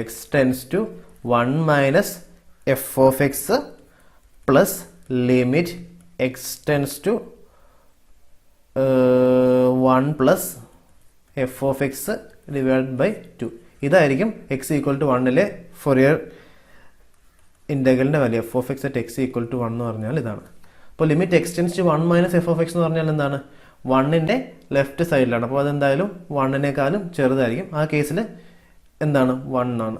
x tends to 1 minus f of x plus limit x tends to 1 plus f of x divide by 2. ഇതായിരിക്കും എക്സ് ഈക്വൽ ടു 1-ലെ ഫൊറിയർ ഇൻ്റഗ്രലിൻ്റെ value. F of x at x equal to 1 എന്ന് പറഞ്ഞാൽ ഇതാണ്. അപ്പോൾ limit x tends to 1 minus f of x എന്ന് പറഞ്ഞാൽ എന്താണ്? 1-ന്റെ ലെഫ്റ്റ് സൈഡിലാണ്. അപ്പോൾ അതെന്തായാലും 1-നേക്കാളും ചെറുതായിരിക്കും. ആ കേസിൽ എന്താണ്? 1 ആണ്.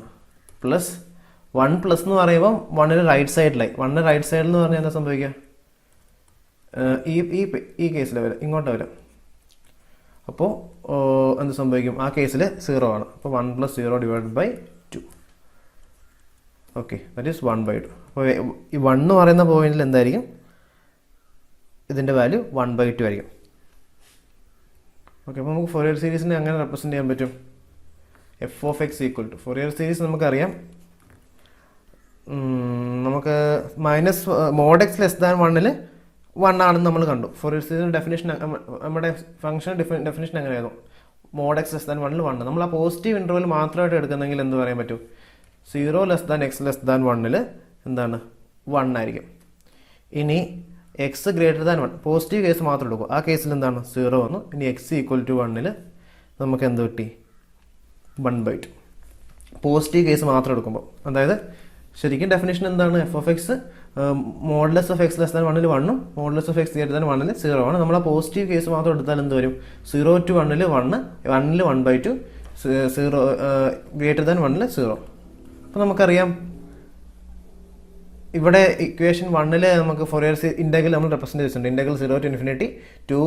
പ്ലസ് 1 പ്ലസ് എന്ന് പറയുമ്പോൾ 1-ന് റൈറ്റ് സൈഡിലായി. 1-ന് റൈറ്റ് സൈഡിൽ എന്ന് പറഞ്ഞാൽ എന്താ സംഭവിക്കുക? ഈ കേസിൽ വരാം, ഇങ്ങോട്ട് വരാം. അപ്പോൾ എന്ത് സംഭവിക്കും? ആ കേസിൽ 0 ആണ്. അപ്പോൾ 1 + 0 divide by 2. Okay, that is 1/2. അപ്പോൾ ഈ 1 എന്ന് പറയുന്ന പോയിന്റിൽ എന്തായിരിക്കും? ഇതിൻ്റെ വാല്യൂ 1/2 ആയിരിക്കും. ഓക്കെ, അപ്പോൾ നമുക്ക് ഫൊറിയർ സീരീസിനെ അങ്ങനെ റെപ്രസെൻറ്റ് ചെയ്യാൻ പറ്റും. F of X equal to Fourier series നമുക്കറിയാം. നമുക്ക് minus mod x less than 1-ൽ 1 ആണെന്ന് നമ്മൾ കണ്ടു. ഫൊറിയർ സീരീസിൻ്റെ ഡെഫിനേഷൻ, നമ്മുടെ ഫംഗ്ഷൻ ഡെഫിനേഷൻ എങ്ങനെയായിരുന്നു? മോഡ് എക്സ് ലെസ് ദാൻ 1-ൽ 1. നമ്മൾ ആ പോസിറ്റീവ് ഇൻ്റർവൽ മാത്രമായിട്ട് എടുക്കുന്നെങ്കിൽ എന്ത് പറയാൻ പറ്റും? 0 less than x less than 1-ൽ എന്താണ്? 1 ആയിരിക്കും. ഇനി x greater than 1 positive case മാത്രം എടുക്കും. ആ കേസിൽ എന്താണ്? 0 വന്നു. ഇനി എക്സ് ഈക്വൽ ടു 1-ൽ നമുക്ക് എന്ത് കിട്ടി? 1/2. പോസിറ്റീവ് കേസ് മാത്രം എടുക്കുമ്പോൾ, അതായത് ശരിക്കും ഡെഫിനേഷൻ എന്താണ്? F of x modulus of x less than 1-ൽ 1ഉം modulus of x greater than 1-ൽ 0 ആണ്. നമ്മൾ ആ പോസിറ്റീവ് കേസ് മാത്രം എടുത്താൽ എന്ത് വരും? 0 to 1-ൽ 1, 1-ൽ 1/2, 0 ഗ്രേറ്റർ ദാൻ 1-ൽ 0. അപ്പോൾ നമുക്കറിയാം ഇവിടെ ഇക്വേഷൻ 1-ൽ നമുക്ക് ഫൊറിയർ ഇൻ്റഗ്രൽ നമ്മൾ റെപ്രസെൻറ്റ് ചെയ്തിട്ടുണ്ട്. Integral 0 to infinity 2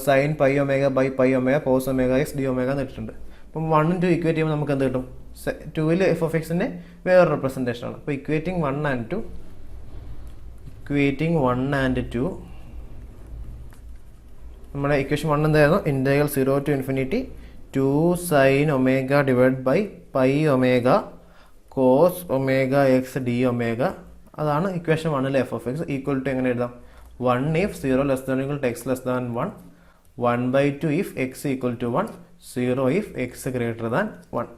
sin pi omega by pi omega cos omega x d omega എന്ന് ഇട്ടിട്ടുണ്ട്. അപ്പം 1 ഉം 2 ഇക്വേറ്റ് ചെയ്യുമ്പോൾ നമുക്ക് എന്ത് കിട്ടും? 2-ൽ എഫ് ഓഫ് എക്സിൻ്റെ വേറൊരു റെപ്രസെൻറ്റേഷൻ ആണ്. അപ്പോൾ ഇക്വേറ്റിംഗ് 1 and 2 നമ്മുടെ ഇക്വേഷൻ 1 എന്തായിരുന്നു? Integral 0 to infinity 2 sin omega divide by pi omega cos omega x d omega. അതാണ് ഇക്വേഷൻ 1-ലെ f of X. Equal to എങ്ങനെ എഴുതാം? 1 if 0 less than or equal to x less than 1, 1/2 if x equal to 1, 0 if x greater than 1.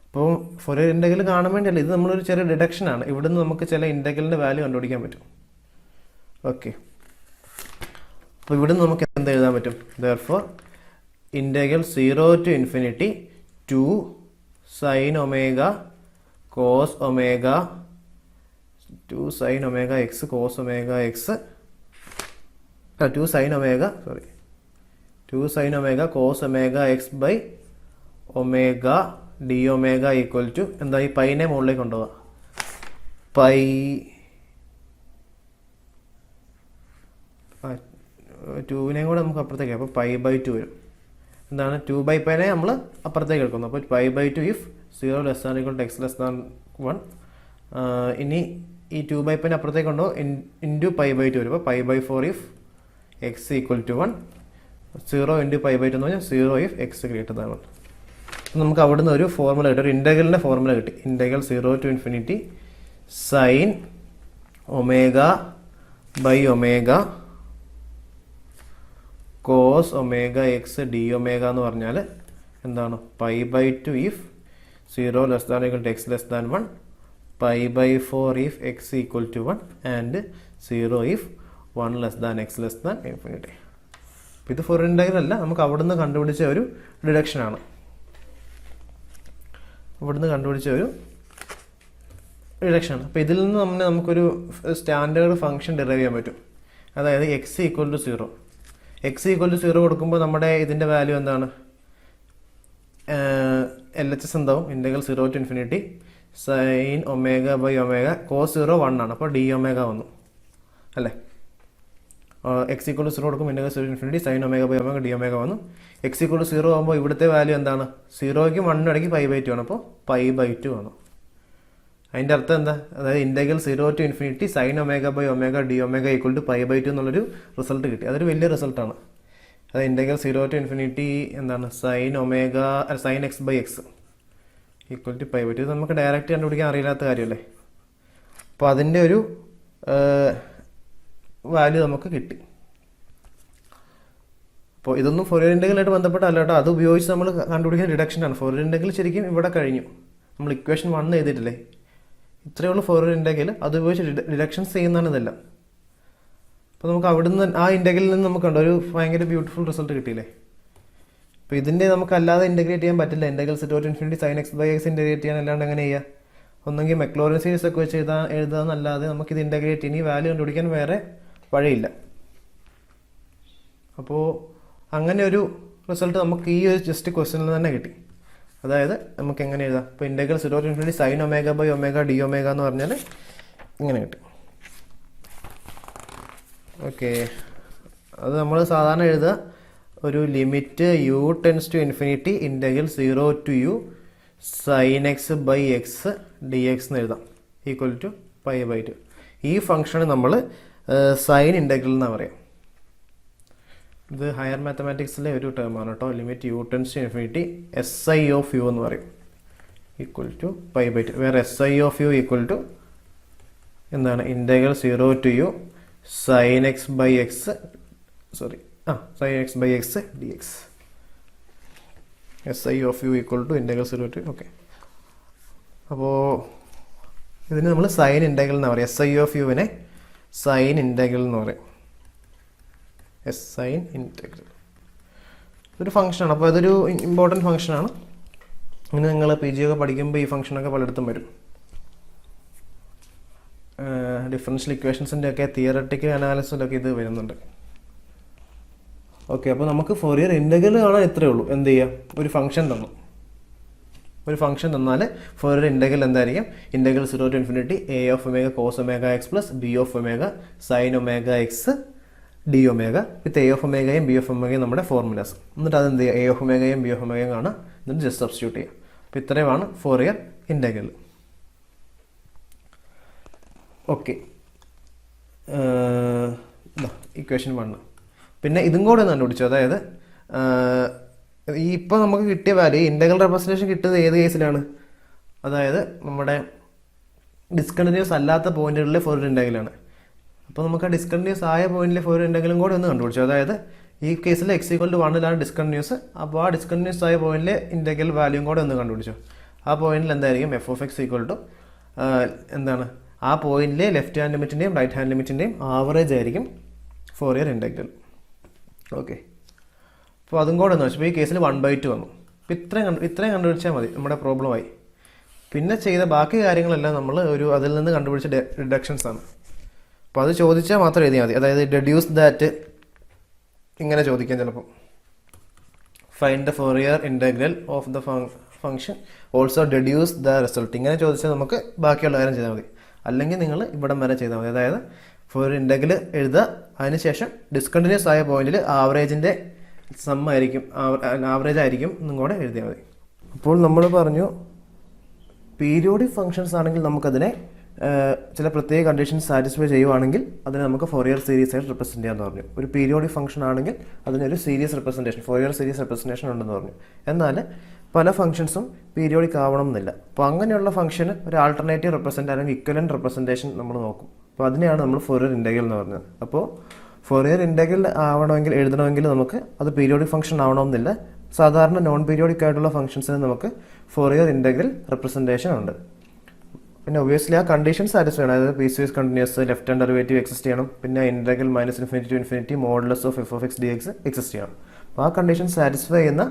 അപ്പോൾ Fourier integral കാണാൻ വേണ്ടിയല്ല, ഇത് നമ്മളൊരു ചെറിയ ഡിഡക്ഷൻ ആണ്. ഇവിടെ നിന്ന് നമുക്ക് ചില ഇൻ്റഗ്രലിൻ്റെ വാല്യൂ കണ്ടുപിടിക്കാൻ പറ്റും. ഓക്കെ, അപ്പോൾ ഇവിടെ നിന്ന് നമുക്ക് എന്ത് എഴുതാൻ പറ്റും? therefore integral 0 to infinity 2 sin omega cos omega 2 sin omega x cos omega x 2 sin omega cos omega x by omega d omega equal to എന്താ? ഈ പൈനെ മുകളിലേക്ക് കൊണ്ടുപോവുക. പൈ 2-നെയും കൂടെ നമുക്ക് അപ്പുറത്തേക്ക്, അപ്പോൾ π/2 വരും. എന്താണ്? 2/πനെ നമ്മൾ അപ്പുറത്തേക്ക് എടുക്കുന്നു. അപ്പോൾ π/2 if 0 less than or equal to x less than 1. ഇനി ഈ 2/πനെ അപ്പുറത്തേക്ക് കൊണ്ടോ ഇൻറ്റു π/2 വരും. അപ്പോൾ π/4 if x equal to 1. 0 into π/2 എന്ന് പറഞ്ഞാൽ 0 if x ഗ്രേറ്റർ ദാൻ 1. നമുക്ക് അവിടുന്ന് ഒരു ഫോർമുല കിട്ടി, ഒരു ഇൻ്റഗ്രലിൻ്റെ ഫോർമുല കിട്ടി. Integral 0 to infinity sin omega by omega cos omega x d omega എന്ന് പറഞ്ഞാൽ എന്താണ്? π/2 if 0 less than or equal to x less than 1, π/4 if x equal to 1 and 0 if 1 less than x less than infinity. അപ്പോൾ ഇത് Fourier integral അല്ല, നമുക്ക് അവിടുന്ന് കണ്ടുപിടിച്ച ഒരു ഡിഡക്ഷനാണ്. അപ്പോൾ ഇതിൽ നിന്ന് നമുക്കൊരു സ്റ്റാൻഡേർഡ് ഫംഗ്ഷൻ ഡിറൈവ് ചെയ്യാൻ പറ്റും. അതായത് x equal to 0. X equal to 0 കൊടുക്കുമ്പോൾ നമ്മുടെ ഇതിൻ്റെ വാല്യൂ എന്താണ്? LHS എന്താവും? Integral 0 to infinity sin omega by omega cos 0 1 ആണ്. അപ്പോൾ d omega വന്നു അല്ലേ? എക്സ് ഈക്വൽ ടു 0 കൊടുക്കും, integral 0 to infinity sin omega by omega d omega വന്നു. എക്സ് ഈക്വൽ ടു 0 ആകുമ്പോൾ ഇവിടുത്തെ വാല്യൂ എന്താണ്? 0ക്കും 1 ഇടയ്ക്ക് π/2 ആണ്. അപ്പോൾ π/2 വന്നു. അതിൻ്റെ അർത്ഥം എന്താ? അതായത് integral 0 to infinity sin omega by omega d omega equal to π/2 എന്നുള്ളൊരു റിസൾട്ട് കിട്ടി. അതൊരു വലിയ റിസൾട്ടാണ്. അതായത് ഇൻ്റഗ്രൽ 0 to infinity എന്താണ്? sin x by x equal to π/2. ഇത് നമുക്ക് ഡയറക്റ്റ് കണ്ടുപിടിക്കാൻ അറിയില്ലാത്ത കാര്യമല്ലേ? അപ്പോൾ അതിൻ്റെ ഒരു വാല്യൂ നമുക്ക് കിട്ടി. അപ്പോൾ ഇതൊന്നും ഫൊറിയർ ഇൻ്റഗ്രലായിട്ട് ബന്ധപ്പെട്ടല്ല കേട്ടോ, അത് ഉപയോഗിച്ച് നമ്മൾ കണ്ടുപിടിക്കുന്ന ഡിഡക്ഷനാണ്. ഫൊറിയർ ഇൻ്റഗ്രൽ ശരിക്കും ഇവിടെ കഴിഞ്ഞു. നമ്മൾ ഇക്വേഷൻ 1 എഴുതിയിട്ടില്ലേ? ഇത്രയേ ഉള്ളൂ ഫൊറിയർ ഇൻ്റഗ്രൽ. അത് ഉപയോഗിച്ച് ഡിഡക്ഷൻസ് ചെയ്യുന്നതാണ് ഇതെല്ലാം. അപ്പോൾ നമുക്ക് അവിടുന്ന് ആ ഇൻ്റഗ്രലിൽ നിന്ന് നമുക്ക് കണ്ടോ ഒരു ഭയങ്കര ബ്യൂട്ടിഫുൾ റിസൾട്ട് കിട്ടിയില്ലേ? അപ്പോൾ അപ്പോൾ ഇതിൻ്റെ നമുക്ക് അല്ലാതെ ഇൻ്റഗ്രേറ്റ് ചെയ്യാൻ പറ്റില്ല. Integral zero to infinity sine x by x integrate ചെയ്യാൻ അല്ലാണ്ട് എങ്ങനെ ചെയ്യുക? ഒന്നെങ്കിൽ മെക്ലോറിൻ സീരീസ് ഒക്കെ വെച്ച് എഴുതാമെന്നല്ലാതെ നമുക്കിത് ഇൻ്റഗ്രേറ്റ് ഇനി വാല്യൂ കണ്ടുപിടിക്കാൻ വേറെ വഴിയില്ല. അപ്പോൾ അങ്ങനെ ഒരു റിസൾട്ട് നമുക്ക് ഈ ഒരു ജസ്റ്റ് ക്വസ്റ്റ്യനിൽ തന്നെ കിട്ടി. അതായത് നമുക്ക് എങ്ങനെ എഴുതാം? ഇപ്പോൾ integral zero to infinity sine omega by omega d omega എന്ന് പറഞ്ഞാൽ ഇങ്ങനെ കിട്ടും. ഓക്കെ, അത് നമ്മൾ സാധാരണ എഴുതുക ഒരു limit u tends to infinity integral zero to u sine x by x D x എന്ന് എഴുതാം equal to pi by two. ഈ ഫംഗ്ഷന് നമ്മൾ സൈൻ ഇൻ്റഗ്രൽ എന്നാണ് പറയാം. ഇത് ഹയർ മാത്തമാറ്റിക്സിലെ ഒരു ടേമാണ് കേട്ടോ. Limit u tends to infinity S I of u എന്ന് പറയും equal to pi by two. വേറെ S I of u equal to എന്താണ്? Integral zero to u sine x by x sine x by x D x. S I of u equal to integral zero to. Okay, അപ്പോൾ ഇതിന് നമ്മൾ sine integral എന്ന് പറയും. S I of യുവിനെ sine integral എന്ന് പറയും. S sign integral ഒരു ഫംഗ്ഷനാണ്. അപ്പോൾ അതൊരു ഇമ്പോർട്ടൻറ്റ് ഫംഗ്ഷനാണ്. ഇങ്ങനെ നിങ്ങൾ പി ജി ഒക്കെ പഠിക്കുമ്പോൾ ഈ ഫംഗ്ഷനൊക്കെ പലയിടത്തും വരും. ഡിഫറൻഷ്യൽ ഇക്വേഷൻസിൻ്റെ ഒക്കെ തിയററ്റിക്കൽ അനാലിസിലൊക്കെ ഇത് വരുന്നുണ്ട്. ഓക്കെ, അപ്പോൾ നമുക്ക് ഫോറിയർ ഇൻ്റഗ്രൽ കാണാൻ ഇത്രയേ ഉള്ളൂ. എന്ത് ചെയ്യുക? ഒരു ഫംഗ്ഷൻ തന്നാൽ ഫോറിയർ ഇൻ്റഗ്രൽ എന്തായിരിക്കും? Integral zero to infinity a of omega cos omega X plus B of omega sine omega X d omega with a of ഒമേഗയും ബി ഓഫ് ഒമേഗയും നമ്മുടെ ഫോർമുലാസ്. എന്നിട്ട് അതെന്ത് ചെയ്യുക? എ ഓഫ് ഒമേഗയും ബി ഓഫ് ഒമേഗയും കാണാം. എന്നിട്ട് ജസ്റ്റ് സബ്സ്റ്റിറ്റ്യൂട്ട് ചെയ്യുക. അപ്പോൾ ഇത്രയുമാണ് ഫോറിയർ ഇൻ്റഗ്രൽ. Okay, equation 1. പിന്നെ ഇതും കൂടെ ഒന്ന് കണ്ടുപിടിച്ചു. അതായത് ഈ ഇപ്പോൾ നമുക്ക് കിട്ടിയ വാല്യൂ ഇൻ്റഗ്രൽ റെപ്രസെൻറ്റേഷൻ കിട്ടുന്നത് ഏത് കേസിലാണ്? അതായത് നമ്മുടെ ഡിസ്കണ്ടിന്യൂസ് അല്ലാത്ത പോയിന്റുകളിലെ ഫോറിയർ ഇൻ്റഗ്രലാണ്. അപ്പോൾ നമുക്ക് ആ ഡിസ്കണ്ടിന്യൂസ് ആയ പോയിന്റിലെ ഫോറിയർ ഇൻ്റഗ്രലും കൂടെ ഒന്ന് കണ്ടുപിടിച്ചു. അതായത് ഈ കേസിൽ എക്സ് ഈക്വൽ ടു 1 ഡിസ്കണ്ടിന്യൂസ്. അപ്പോൾ ആ ഡിസ്കണ്ടിന്യൂസ് ആയ പോയിന്റിലെ ഇൻ്റഗ്രൽ വാല്യൂയും കൂടെ ഒന്ന് കണ്ടുപിടിച്ചു. ആ പോയിന്റിൽ എന്തായിരിക്കും? F of X equal to എന്താണ്? ആ പോയിന്റിലെ ലെഫ്റ്റ് ഹാൻഡ് ലിമിറ്റിൻ്റെയും റൈറ്റ് ഹാൻഡ് ലിമിറ്റിൻ്റെയും ആവറേജ് ആയിരിക്കും ഫോറിയർ ഇൻ്റഗ്രൽ. ഓക്കെ, അപ്പോൾ അതും കൂടെ ഒന്ന് വെച്ചു. അപ്പോൾ ഈ കേസിൽ 1/2 വന്നു. അപ്പോൾ ഇത്രയും കണ്ടുപിടിച്ചാൽ മതി, നമ്മുടെ പ്രോബ്ലമായി. പിന്നെ ചെയ്ത ബാക്കി കാര്യങ്ങളെല്ലാം നമ്മൾ അതിൽ നിന്ന് കണ്ടുപിടിച്ച ഡിഡക്ഷൻസ് ആണ്. അപ്പോൾ അത് ചോദിച്ചാൽ മാത്രം എഴുതിയാൽ മതി. അതായത് ഡെഡ്യൂസ് ദാറ്റ് ഇങ്ങനെ ചോദിക്കാം ചിലപ്പോൾ. Find the Fourier integral of the function also deduce the result. ഇങ്ങനെ ചോദിച്ചാൽ നമുക്ക് ബാക്കിയുള്ള കാര്യം ചെയ്താൽ മതി. അല്ലെങ്കിൽ നിങ്ങൾ ഇവിടം വരെ ചെയ്താൽ മതി. അതായത് ഫോറിയർ ഇൻ്റഗ്രൽ എഴുതുക, അതിനുശേഷം ഡിസ്കണ്ടിന്യൂസ് ആയ പോയിന്റിൽ ആവറേജിൻ്റെ ആവറേജ് ആയിരിക്കും എന്നും കൂടെ എഴുതിയാൽ മതി. അപ്പോൾ നമ്മൾ പറഞ്ഞു പീരിയോഡിക് ഫംഗ്ഷൻസ് ആണെങ്കിൽ നമുക്കതിനെ ചില പ്രത്യേക കണ്ടീഷൻസ് സാറ്റിസ്ഫൈ ചെയ്യുവാണെങ്കിൽ അതിനെ നമുക്ക് ഫോറിയർ സീരീസ് ആയിട്ട് റെപ്രസെൻറ്റ് ചെയ്യാമെന്ന് പറഞ്ഞു. ഒരു പീരിയോഡിക് ഫംഗ്ഷൻ ആണെങ്കിൽ അതിനൊരു series representation, Fourier series representation ഉണ്ടെന്ന് പറഞ്ഞു. എന്നാൽ പല ഫംഗ്ഷൻസും പീരിയോഡിക് ആവണം എന്നില്ല. അപ്പോൾ അങ്ങനെയുള്ള ഫംഗ്ഷന് ഒരു ആൾട്ടർനേറ്റീവ് റെപ്രസെൻ്റ് അല്ലെങ്കിൽ ഇക്വലൻറ്റ് റെപ്രസെൻറ്റേഷൻ നമ്മൾ നോക്കും. അപ്പോൾ അതിനെയാണ് നമ്മൾ ഫോറിയർ ഇൻ്റഗ്രൽ എന്ന് പറഞ്ഞത്. അപ്പോൾ ഫോറിയർ ഇൻ്റഗ്രൽ എഴുതണമെങ്കിൽ നമുക്ക് അത് പീരിയോഡിക് ഫംഗ്ഷൻ ആവണമെന്നില്ല. സാധാരണ നോൺ പീരിയോഡിക് ആയിട്ടുള്ള ഫംഗ്ഷൻസിന് നമുക്ക് ഫോറിയർ ഇൻ്റഗ്രൽ റെപ്രസെൻറ്റേഷൻ ഉണ്ട്. പിന്നെ ഒബ്വിയസ്ലി ആ കണ്ടീഷൻ സാറ്റിസ്ഫൈ ആണ്. അതായത് piecewise continuous, left hand derivative exist ചെയ്യണം. പിന്നെ integral -∞ to infinity modulus of f of X D x exist ചെയ്യണം. അപ്പോൾ ആ കണ്ടീഷൻ സാറ്റിസ്ഫൈ ചെയ്യുന്ന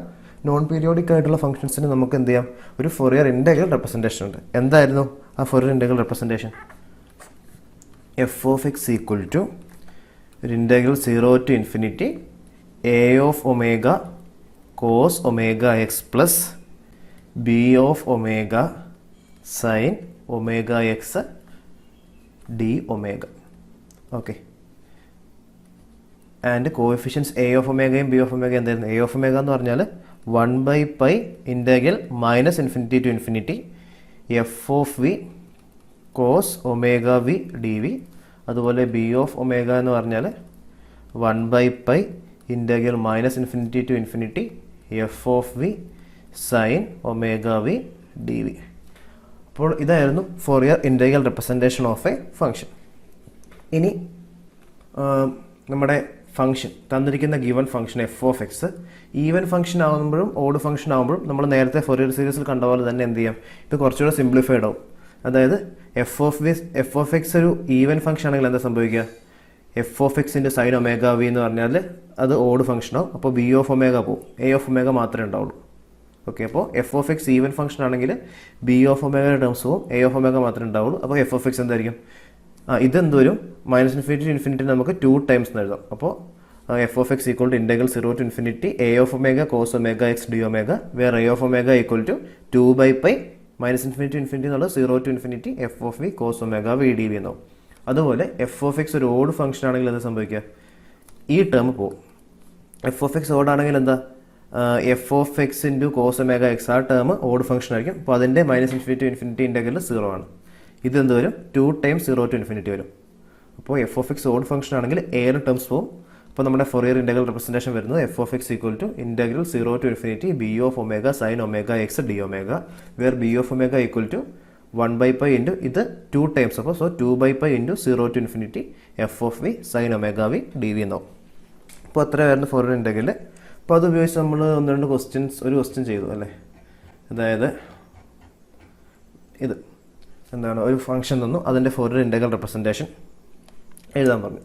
നോൺ പീരിയോഡിക് ആയിട്ടുള്ള ഫംഗ്ഷൻസിന് നമുക്ക് എന്ത് ചെയ്യാം? ഒരു ഫോറിയർ ഇൻ്റഗ്രൽ റെപ്രസെൻറ്റേഷൻ ഉണ്ട്. എന്തായിരുന്നു ആ Fourier integral representation? F of X equal to ഒരു integral 0 to infinity a of omega cos omega X plus B of omega sine omega X d omega. Okay, and coefficients a of ഒമേഗയും B of omega എന്തായിരുന്നു? A of omega എന്ന് പറഞ്ഞാൽ 1/π integral -∞ to infinity f of V cos omega V D v. അതുപോലെ b of omega എന്ന് പറഞ്ഞാൽ 1/π integral -∞ to infinity f of V sine omega V D V. അപ്പോൾ ഇതായിരുന്നു Fourier integral representation of a function. ഇനി നമ്മുടെ function തന്നിരിക്കുന്ന given function f of x even function ആകുമ്പോഴും odd function ആകുമ്പോഴും നമ്മൾ നേരത്തെ ഫോറിയർ സീരീസിൽ കണ്ട പോലെ തന്നെ എന്ത് ചെയ്യാം? ഇപ്പോൾ കുറച്ചുകൂടെ സിംപ്ലിഫൈഡ് ആവും. അതായത് എഫ് ഓഫ് എക്സ് ഒരു ഈവൻ ഫംഗ്ഷൻ ആണെങ്കിൽ എന്താ സംഭവിക്കുക? F of x into sine omega V എന്ന് പറഞ്ഞാൽ അത് ഓഡ് ഫംഗ്ഷനാവും. അപ്പോൾ ബി ഓഫ് ഒമേഗ പോവും, എ ഓഫ് ഒമേഗ മാത്രമേ ഉണ്ടാവുള്ളൂ. ഓക്കെ, അപ്പോൾ f of x even function ആണെങ്കിൽ ബി ഓഫ് ഒമേഗയുടെ ടേംസ് പോവും, എ ഓഫ് ഒമേഗ മാത്രമേ ഉണ്ടാവുള്ളൂ. അപ്പോൾ എഫ് ഓഫ് എക്സ് എന്തായിരിക്കും? ഇതെന്ത് വരും? -ഇൻഫിനിറ്റി ടു ഇൻഫിനിറ്റി നമുക്ക് 2 ടൈംസ് എന്ന് എഴുതാം. അപ്പോൾ f of X equal to integral 0 to infinity a of omega cos omega X d omega, where a of omega equal to 2/π -minus infinity to infinity എന്നുള്ളത് 0 to infinity f of V cos omega V D v എന്നാവും. അതുപോലെ f of X ഒരു odd function ആണെങ്കിൽ എന്താ സംഭവിക്കുക? ഈ term പോകും. F of x odd ആണെങ്കിൽ എന്താ? F of x into cos omega x ആ ടേം ഓഡ് ഫംഗ്ഷൻ ആയിരിക്കും. അപ്പോൾ അതിൻ്റെ -ഇൻഫിനിറ്റി ടു ഇൻഫിനിറ്റി ഇൻറ്റഗ്രൽ 0 ആണ്. ഇത് എന്ത് വരും? 2 ടൈംസ് 0 ടു ഇൻഫിനിറ്റി വരും. അപ്പോൾ f of x odd function ആണെങ്കിൽ എയുടെ ടേംസ് പോകും. അപ്പോൾ നമ്മുടെ ഫൊറിയർ ഇൻറ്റഗ്രൽ റെപ്രസെൻറ്റേഷൻ വരുന്നത് f of X equal to integral 0 to infinity b of omega sine omega X d omega, where b of omega equal to 1/π into ഇത് 2 times. അപ്പോൾ 2/π into 0 to infinity f of V sine omega V D v എന്നാവും. അപ്പോൾ അത്ര വരുന്ന Fourier integral. അപ്പോൾ അത് ഉപയോഗിച്ച് നമ്മൾ ഒരു ക്വസ്റ്റ്യൻ ചെയ്തു അല്ലേ? അതായത് ഇത് എന്താണ്, ഒരു ഫംഗ്ഷൻ തന്നു, അതിൻ്റെ ഫൊറിയർ ഇൻറ്റഗ്രൽ റെപ്രസെൻറ്റേഷൻ എഴുതാൻ പറഞ്ഞു.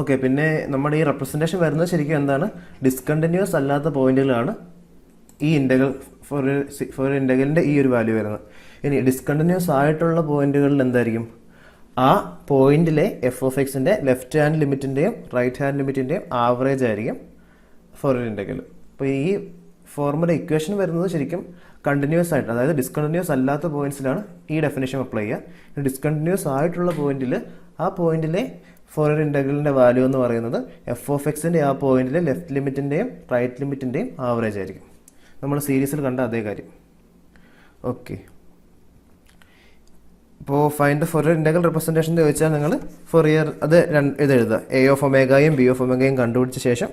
ഓക്കെ, പിന്നെ നമ്മുടെ ഈ റെപ്രസെൻറ്റേഷൻ വരുന്നത് ശരിക്കും എന്താണ്? ഡിസ്കണ്ടിന്യൂസ് അല്ലാത്ത പോയിന്റുകളാണ് ഈ ഇൻറ്റഗ്രൽ ഫൊറിയർ ഇൻറ്റഗ്രലിൻ്റെ ഈ ഒരു വാല്യൂ വരുന്നത്. ഇനി ഡിസ്കണ്ടിന്യൂസ് ആയിട്ടുള്ള പോയിന്റുകളിൽ എന്തായിരിക്കും? ആ പോയിന്റിലെ എഫ് ഓഫ് എക്സിൻ്റെ ലെഫ്റ്റ് ഹാൻഡ് ലിമിറ്റിൻ്റെയും റൈറ്റ് ഹാൻഡ് ലിമിറ്റിൻ്റെയും ആവറേജ് ആയിരിക്കും ഫൊറിയർ ഇൻറ്റഗ്രൽ. അപ്പോൾ ഈ ഫോർമുല ഇക്വേഷൻ വരുന്നത് ശരിക്കും കണ്ടിന്യൂസ് ആയിട്ട്, അതായത് ഡിസ്കണ്ടിന്യൂസ് അല്ലാത്ത പോയിന്റ്സിലാണ് ഈ ഡെഫിനേഷൻ അപ്ലൈ ചെയ്യുക. ഡിസ്കണ്ടിന്യൂസ് ആയിട്ടുള്ള പോയിന്റിൽ ആ പോയിന്റിലെ ഫൊറിയർ ഇൻറ്റഗ്രലിൻ്റെ വാല്യൂ എന്ന് പറയുന്നത് എഫ് ഓഫ് എക്സിൻ്റെ ആ പോയിന്റിലെ ലെഫ്റ്റ് ലിമിറ്റിൻ്റെയും റൈറ്റ് ലിമിറ്റിൻ്റെയും ആവറേജ് ആയിരിക്കും. നമ്മൾ സീരീസിൽ കണ്ട അതേ കാര്യം. ഓക്കെ, ഇപ്പോൾ find the Fourier integral representation ചോദിച്ചാൽ നിങ്ങൾ ഫൊറിയർ ഇത് എഴുതുക, എ ഓഫ് ഒമേഗയും ബി ഓഫ് ഒമേഗയും കണ്ടുപിടിച്ച ശേഷം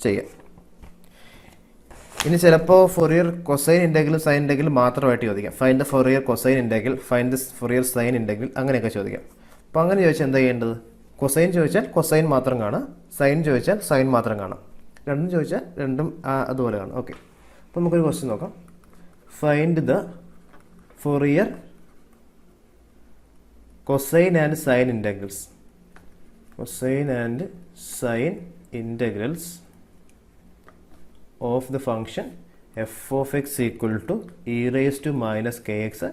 ചെയ്യാം. ഇനി ചിലപ്പോൾ Fourier cosine integral sine integral മാത്രമായിട്ട് ചോദിക്കാം. Find the Fourier cosine integral, find the Fourier sine integral, അങ്ങനെയൊക്കെ ചോദിക്കാം. അപ്പോൾ അങ്ങനെ ചോദിച്ചാൽ എന്താ ചെയ്യേണ്ടത്? കൊസൈൻ ചോദിച്ചാൽ കൊസൈൻ മാത്രം കാണാം, സൈൻ ചോദിച്ചാൽ സൈൻ മാത്രം കാണാം, രണ്ടും ചോദിച്ചാൽ രണ്ടും അതുപോലെ കാണാം. ഓക്കെ, അപ്പോൾ നമുക്കൊരു ക്വസ്റ്റ്യൻ നോക്കാം. Find the Fourier cosine and sine integrals. Cosine and sine integrals of the function f of x equal to e raised to minus kx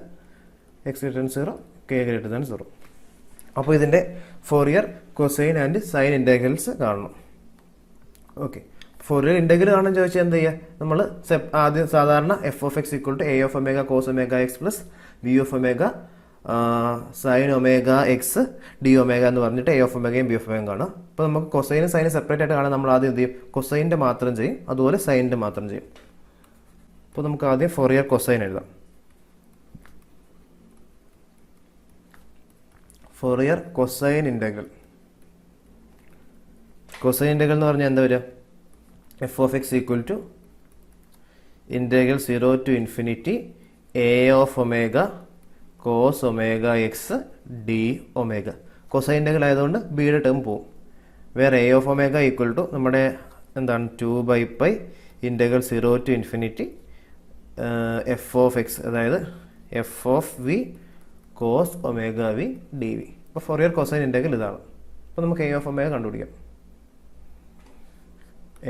x greater than 0 k greater than 0. അപ്പോൾ ഇതിൻ്റെ Fourier cosine and sine integrals കാണണം. Okay, Fourier integral കാണാൻ ചോദിച്ചാൽ എന്ത് ചെയ്യുക? നമ്മൾ ആദ്യം സാധാരണ f of X equal to a of omega cos omega X plus B of omega sine omega X d omega എന്ന് പറഞ്ഞിട്ട് എ ഓഫ് ഒമേഗയും ബി ഓഫ് ഒമേഗയും കാണാം. അപ്പോൾ നമുക്ക് കൊസൈനും സൈനും സെപ്പറേറ്റ് ആയിട്ട് കാണാൻ നമ്മൾ ആദ്യം എന്ത് ചെയ്യും? കൊസൈൻ്റെ മാത്രം ചെയ്യും, അതുപോലെ സൈനിൻ്റെ മാത്രം ചെയ്യും. അപ്പോൾ നമുക്ക് ആദ്യം ഫൊറിയർ കൊസൈൻ എഴുതാം. Fourier cosine integral. Cosine integral എന്ന് പറഞ്ഞാൽ എന്താ വരിക? F of X equal to integral 0 to infinity a of omega cos omega X d omega. Cosine integral ആയതുകൊണ്ട് ബിയുടെ ടേം പോവും. വേറെ a of omega equal to നമ്മുടെ എന്താണ് 2/π integral 0 to infinity f of x, അതായത് f of V cos omega V D V. അപ്പോൾ Fourier cosine integral ഇതാണ്. അപ്പോൾ നമുക്ക് എ ഓഫ് ഒമേഗ കണ്ടുപിടിക്കാം.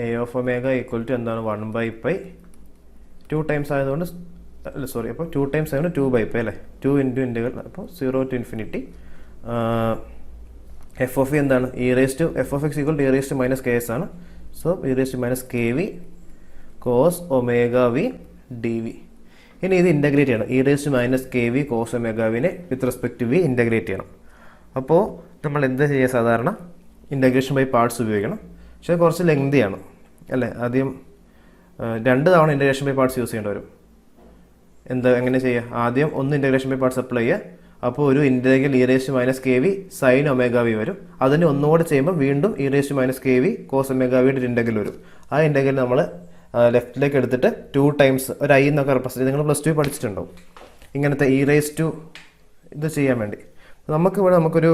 A of omega equal to എന്താണ്? 1/π 2 ടൈംസ് ആയതുകൊണ്ട് അല്ല സോറി, അപ്പോൾ 2 ടൈംസ് ആയതുകൊണ്ട് 2/π അല്ലേ, 2 ഇൻറ്റു ഇൻറ്റഗ്രൽ, അപ്പോൾ 0 to infinity f of v എന്താണ്? F of X equal to e raise to minus k s ആണ്. So e raise to minus k v cos omega V D V. ഇനി ഇത് integrate ചെയ്യണം. E raise to minus k v cos omega വിനെ with respect to v integrate ചെയ്യണം. അപ്പോൾ നമ്മൾ എന്താ ചെയ്യുക? സാധാരണ ഇൻ്റഗ്രേഷൻ ബൈ പാർട്സ് ഉപയോഗിക്കണം. പക്ഷേ കുറച്ച് ലെങ്തിയാണ് അല്ലേ? ആദ്യം 2 തവണ ഇൻ്റഗ്രേഷൻ ബൈ പാർട്സ് യൂസ് ചെയ്യേണ്ടി വരും. എങ്ങനെ ചെയ്യുക? ആദ്യം ഒന്ന് ഇൻ്റഗ്രേഷൻ ബൈ പാർട്സ് അപ്ലൈ ചെയ്യുക. അപ്പോൾ ഒരു integral e raise to minus k v sine omega v വരും. അതിന് ഒന്നുകൂടെ ചെയ്യുമ്പോൾ വീണ്ടും e raise to minus k v cos omega വിയുടെ ഒരു ഇൻ്റഗ്രൽ വരും. ആ ഇൻ്റഗ്രൽ നമ്മൾ ലെഫ്റ്റിലേക്ക് എടുത്തിട്ട് 2 ടൈംസ് ഒരു ഐ എന്നൊക്കെ റെപ്രസെൻറ്റ്, നിങ്ങൾ +2 പഠിച്ചിട്ടുണ്ടാവും ഇങ്ങനത്തെ ഇ റേസ് ടു ഇത് ചെയ്യാൻ വേണ്ടി. നമുക്കൊരു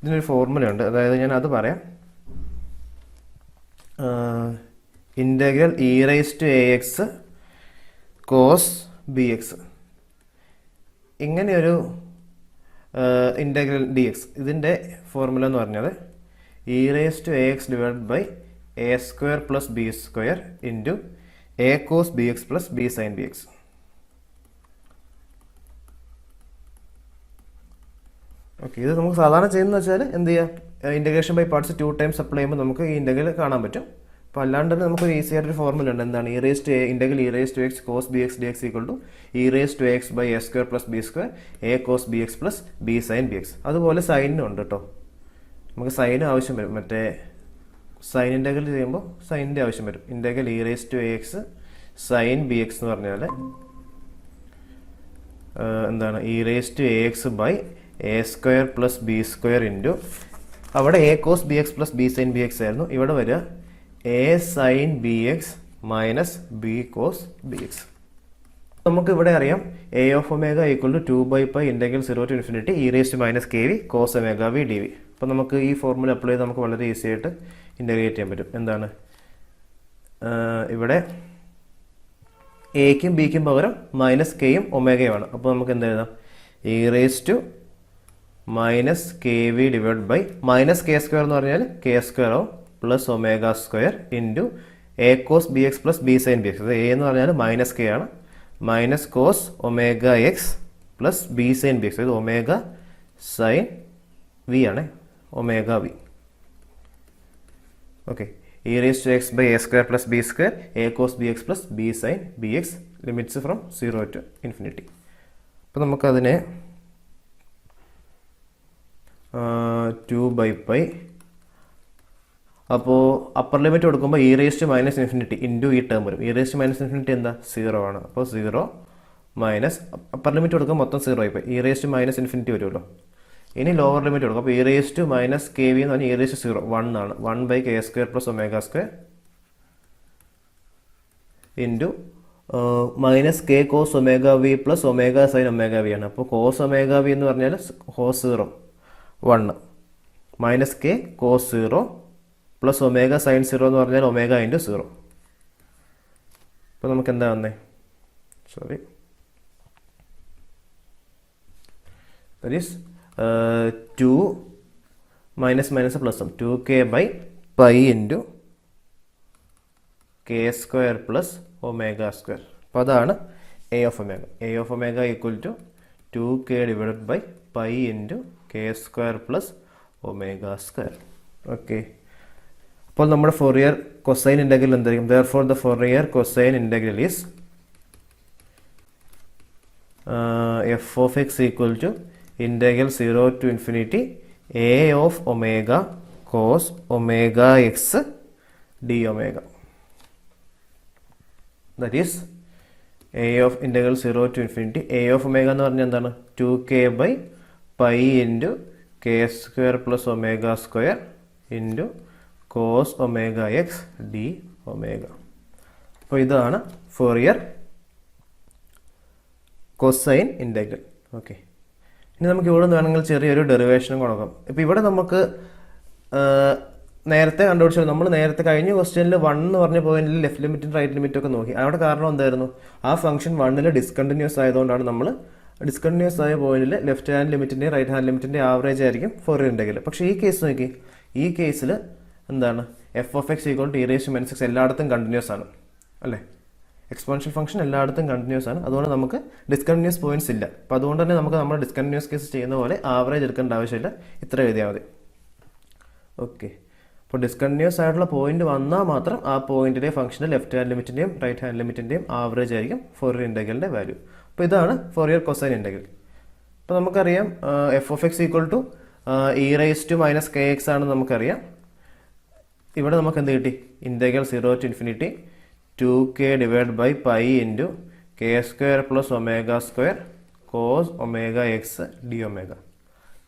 ഇതിനൊരു ഫോർമുലയുണ്ട്, അതായത് ഞാൻ അത് പറയാം. Integral e raise to a x cos b x, ഇങ്ങനെയൊരു ഇൻ്റഗ്രൽ ഡി എക്സ്. ഇതിൻ്റെ ഫോർമുല എന്ന് പറഞ്ഞാൽ e raise to a x divide by a square plus b square into a cos b x plus b sine b x. Okay, ഇത് നമുക്ക് സാധാരണ ചെയ്യുന്നത് വെച്ചാൽ എന്ത് ചെയ്യുക, integration by parts 2 times apply ചെയ്യുമ്പോൾ നമുക്ക് ഈ ഇൻ്റഗ്രൽ കാണാൻ പറ്റും. അപ്പോൾ അല്ലാണ്ട് തന്നെ നമുക്ക് ഈസി ആയിട്ടൊരു ഫോർമുല ഉണ്ട്. എന്താണ് e raise to integral e raise to x cos b x D x equal to e raise to x by a square plus b square a cos b x plus b sine b x. അതുപോലെ സൈനും ഉണ്ട് കേട്ടോ. നമുക്ക് സൈനും ആവശ്യം വരും. മറ്റേ sign integral ചെയ്യുമ്പോൾ സൈനിൻ്റെ ആവശ്യം വരും. Integral e raise to a x sine b x എന്ന് പറഞ്ഞാൽ എന്താണ് e raise to a x by a square plus b square into അവിടെ a cos b x plus b sine b x ആയിരുന്നു. ഇവിടെ വരിക a sine b x minus b cos b x. നമുക്ക് ഇവിടെ അറിയാം a of omega equal to 2/π integral 0 to infinity e raise to minus k v cos omega V D V. അപ്പോൾ നമുക്ക് ഈ formula apply ചെയ്ത് നമുക്ക് വളരെ ഈസി ആയിട്ട് ഇൻ്റഗ്രേറ്റ് ചെയ്യാൻ പറ്റും. എന്താണ് ഇവിടെ എക്കും ബിക്കും പകരം മൈനസ് കെയും ഒമേഗയുമാണ്. അപ്പോൾ നമുക്ക് എന്ത് എഴുതാം, e raise to minus k v divide by minus k square എന്ന് പറഞ്ഞാൽ കെ സ്ക്വയർ ആവും plus omega square into a cos b x plus b sine b x. അത് എ എന്ന് പറഞ്ഞാൽ മൈനസ് കെ ആണ്. Minus cos omega X plus b sine b x. ഇത് omega sine v ആണ്, omega v. Okay, e raise to x by a square plus b square a cos b x plus b sine b x limits from 0 to infinity. അപ്പോൾ നമുക്കതിനെ 2/π. അപ്പോൾ upper limit കൊടുക്കുമ്പോൾ e raise to minus infinity into ഈ term വരും. E raise to minus infinity എന്താ 0 ആണ്. അപ്പോൾ 0 minus upper limit കൊടുക്കുമ്പോൾ മൊത്തം 0 ആയിപ്പോയി. E raise to minus infinity വരുമല്ലോ. ഇനി ലോവർ ലിമിറ്റ് കൊടുക്കും. അപ്പോൾ e raise to minus k v എന്ന് പറഞ്ഞാൽ ഇ റേസ് ടു 0 1 ആണ്. 1/k square plus omega square into minus k cos omega v plus omega sine omega v ആണ്. അപ്പോൾ cos omega V എന്ന് പറഞ്ഞാൽ cos 0 1 minus k cos 0 plus omega sine 0 എന്ന് പറഞ്ഞാൽ omega into 0. അപ്പോൾ നമുക്ക് എന്താ വന്നേ, sorry, that is 2 minus minus plus 2k by pi into k square plus omega square. അപ്പോൾ അതാണ് a of omega. A of omega equal to 2k divided by pi into k square plus omega square. Okay, അപ്പോൾ നമ്മുടെ Fourier cosine integral എന്തായിരിക്കും? therefore the Fourier cosine integral is f of x equal to integral 0 to infinity a of omega cos omega x d omega. That is a of integral 0 to infinity a of omega എന്ന് പറഞ്ഞാൽ എന്താണ് 2k by pi into k square plus omega square into cos omega x d omega. അപ്പോൾ ഇതാണ് Fourier cosine integral. Okay, ഇനി നമുക്ക് ഇവിടെ നിന്ന് വേണമെങ്കിൽ ചെറിയൊരു ഡെറിവേഷനും കൊടുക്കാം. ഇപ്പോൾ ഇവിടെ നമുക്ക് നേരത്തെ കണ്ടുപിടിച്ചത്, നമ്മൾ നേരത്തെ കഴിഞ്ഞ ക്വസ്റ്റ്യനിൽ 1 എന്ന് പറഞ്ഞ പോയിന്റിൽ ലെഫ്റ്റ് ലിമിറ്റും റൈറ്റ് ലിമിറ്റും ഒക്കെ നോക്കി. അവിടെ കാരണം എന്തായിരുന്നു, ആ ഫംഗ്ഷൻ 1ൽ ഡിസ്കണ്ടിന്യൂസ് ആയതുകൊണ്ടാണ് നമ്മൾ ഡിസ്കണ്ടിന്യൂസ് ആയ പോയിന്റിൽ ലെഫ്റ്റ് ഹാൻഡ് ലിമിറ്റിൻ്റെയും റൈറ്റ് ഹാൻഡ് ലിമിറ്റിൻ്റെ ആവറേജ് ആയിരിക്കും ഫോറിയർ ഇൻ്റഗ്രൽ. പക്ഷേ ഈ കേസ് നോക്കി, ഈ കേസിൽ എന്താണ് F of X equal to e raise to minus x എല്ലായിടത്തും കണ്ടിന്യൂസ് ആണ് അല്ലേ. എക്സ്പോണൻഷ്യൽ ഫംഗ്ഷൻ എല്ലായിടത്തും കണ്ടിന്യൂസ് ആണ്. അതുകൊണ്ട് നമുക്ക് ഡിസ്കണ്ടിന്യൂസ് പോയിന്റ്സ് ഇല്ല. അപ്പോൾ അതുകൊണ്ട് തന്നെ നമുക്ക് നമ്മുടെ ഡിസ്കണ്ടിന്യൂസ് കേസ് ചെയ്യുന്ന പോലെ ആവറേജ് എടുക്കേണ്ട ആവശ്യമില്ല, ഇത്ര എഴുതിയാൽ മതി. ഓക്കെ, അപ്പോൾ ഡിസ്കണ്ടിന്യൂസ് ആയിട്ടുള്ള പോയിന്റ് വന്നാൽ മാത്രം ആ പോയിന്റിലെ ഫംഗ്ഷൻ്റെ ലെഫ്റ്റ് ഹാൻഡ് ലിമിറ്റിൻ്റെയും റൈറ്റ് ഹാൻഡ് ലിമിറ്റിൻ്റെയും ആവറേജ് ആയിരിക്കും ഫോറിയർ ഇൻ്റഗ്രലിൻ്റെ വാല്യൂ. അപ്പോൾ ഇതാണ് ഫോറിയർ കൊസൈൻ ഇൻ്റഗ്രൽ. അപ്പോൾ നമുക്കറിയാം f of X equal to e raise to minus k x ആണെന്ന് നമുക്കറിയാം. ഇവിടെ നമുക്ക് എന്ത് കിട്ടി, integral 0 to infinity 2k divide by pi into k square plus omega square cos omega X d omega.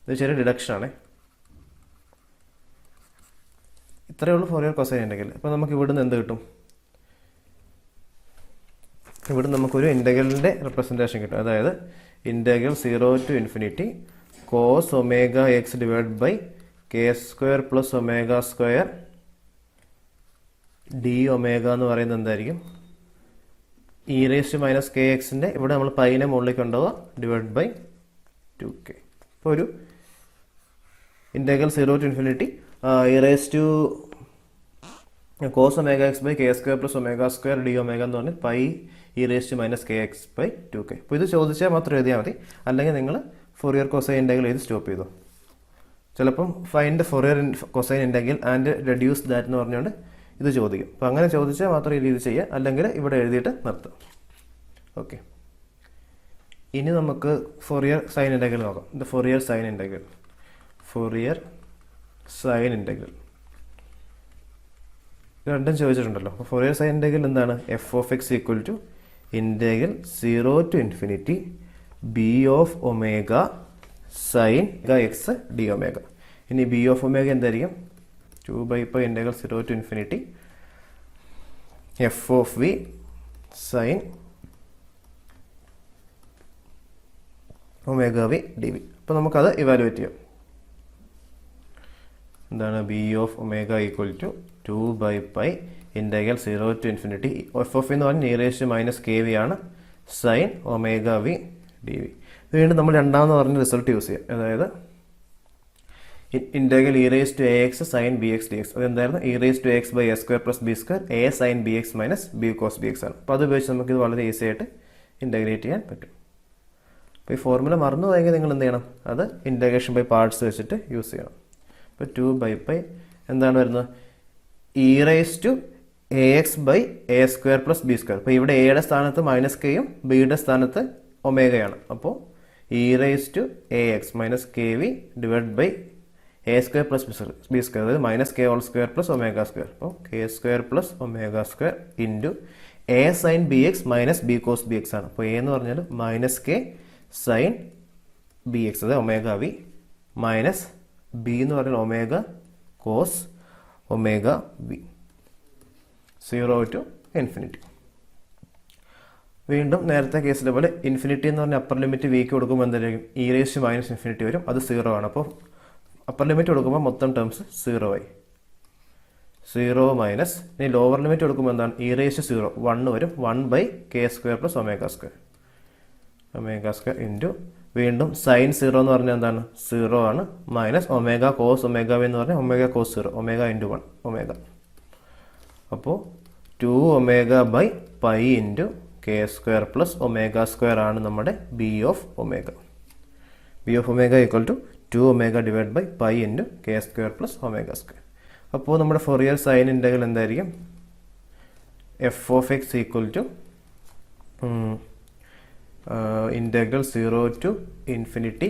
ഇത് ചെറിയ ഡിഡക്ഷനാണ്. ഇത്രയേ ഉള്ളൂ ഫോറിയർ കൊസൈൻ ഇൻ്റഗ്രൽ. അപ്പോൾ നമുക്ക് ഇവിടുന്ന് എന്ത് കിട്ടും, ഇവിടെ നമുക്കൊരു ഇൻ്റഗ്രലിൻ്റെ റെപ്രസെൻറ്റേഷൻ കിട്ടും. അതായത് integral 0 to infinity cos omega x divide by k square plus omega square d omega എന്ന് പറയുന്നത് എന്തായിരിക്കും, e raise to minus k എക്സിൻ്റെ ഇവിടെ നമ്മൾ പൈനെ മുകളിലേക്ക് ഉണ്ടാവുക ഡിവൈഡ് ബൈ 2k. ഇപ്പോൾ ഒരു integral 0 to infinity e raised to cos omega x by k square plus omega square d omega എന്ന് പറഞ്ഞാൽ pi e raised to minus kx by 2k. അപ്പോൾ ഇത് ചോദിച്ചാൽ മാത്രം എഴുതിയാൽ മതി, അല്ലെങ്കിൽ നിങ്ങൾ ഫൊറിയർ കൊസൈൻ ഇൻറ്റഗ്രൽ എഴുതി സ്റ്റോപ്പ് ചെയ്തു. ചിലപ്പം find Fourier cosine integral and reduce that എന്ന് പറഞ്ഞുകൊണ്ട് ഇത് ചോദിക്കും. അപ്പോൾ അങ്ങനെ ചോദിച്ചാൽ മാത്രം ഈ രീതി ചെയ്യുക, അല്ലെങ്കിൽ ഇവിടെ എഴുതിയിട്ട് നിർത്തും. ഓക്കെ, ഇനി നമുക്ക് ഫൊറിയർ സൈൻ ഇൻറ്റഗ്രൽ നോക്കാം. ഇത് Fourier sine integral, Fourier sine integral രണ്ടും ചോദിച്ചിട്ടുണ്ടല്ലോ. അപ്പോൾ ഫൊറിയർ സൈൻ ഇൻറ്റഗ്രൽ എന്താണ്? F of X equal to integral 0 to infinity b of omega sine x d omega. ഇനി ബി ഓഫ് ഒമേഗ എന്തായിരിക്കും? 2/π integral 0 to infinity f of V sine omega V D V. അപ്പോൾ നമുക്കത് evaluate ചെയ്യാം. എന്താണ്? B of omega equal to 2/π integral 0 to infinity f of എന്ന് പറഞ്ഞാൽ e raised to minus kv ആണ്, sine omega V D v. വീണ്ടും നമ്മൾ രണ്ടാമെന്ന് പറഞ്ഞ റിസൾട്ട് യൂസ് ചെയ്യാം. അതായത് integral e raised to ax sine b x D x. അതെന്തായിരുന്നു? e raised to x by a square plus b square a sine b x minus b cos b x ആണ്. അപ്പോൾ അത് ഉപയോഗിച്ച് നമുക്കിത് വളരെ easy ആയിട്ട് ഇൻറ്റഗ്രേറ്റ് ചെയ്യാൻ പറ്റും. അപ്പോൾ ഈ ഫോർമുല മറന്നു പോയെങ്കിൽ നിങ്ങൾ എന്ത് ചെയ്യണം? അത് ഇൻറ്റഗ്രേഷൻ ബൈ പാർട്സ് വെച്ചിട്ട് യൂസ് ചെയ്യണം. അപ്പോൾ 2/π എന്താണ് വരുന്നത്? e raised to ax by a square plus b square. അപ്പോൾ ഇവിടെ എയുടെ സ്ഥാനത്ത് മൈനസ് കെയും ബിയുടെ സ്ഥാനത്ത് ഒമേഗയാണ്. അപ്പോൾ e raised to ax minus k v divide by a square plus b square, അതായത് minus k whole square plus omega square. അപ്പോൾ k square plus omega square into a sine b x minus b cos b x ആണ്. അപ്പോൾ a എന്ന് പറഞ്ഞാൽ minus k sine b x, അതായത് omega v, minus b എന്ന് പറഞ്ഞാൽ omega cos omega v, 0 to infinity. വീണ്ടും നേരത്തെ കേസിലെ പോലെ ഇൻഫിനിറ്റി എന്ന് പറഞ്ഞാൽ അപ്പർ ലിമിറ്റ് വിക്ക് കൊടുക്കുമ്പോൾ എന്തായിരിക്കും? e raised to minus infinity വരും, അത് 0 ആണ്. അപ്പോൾ അപ്പർ ലിമിറ്റ് കൊടുക്കുമ്പോൾ മൊത്തം ടേംസ് 0 ആയി, 0 മൈനസ് ഇനി ലോവർ ലിമിറ്റ് കൊടുക്കുമ്പോൾ എന്താണ്? e raised to 0 1 വരും, 1/k square plus omega square, omega square into വീണ്ടും സൈൻ 0 എന്ന് പറഞ്ഞാൽ എന്താണ്? 0 ആണ്, minus omega cos omega V എന്ന് പറഞ്ഞാൽ omega cos 0, omega into 1 omega. അപ്പോൾ 2 omega by pi into k square plus omega square ആണ് നമ്മുടെ b of omega. B of omega equal to 2 omega divide by pi into k square plus omega square. അപ്പോൾ നമ്മുടെ Fourier sine integral എന്തായിരിക്കും? F of X equal to integral 0 to infinity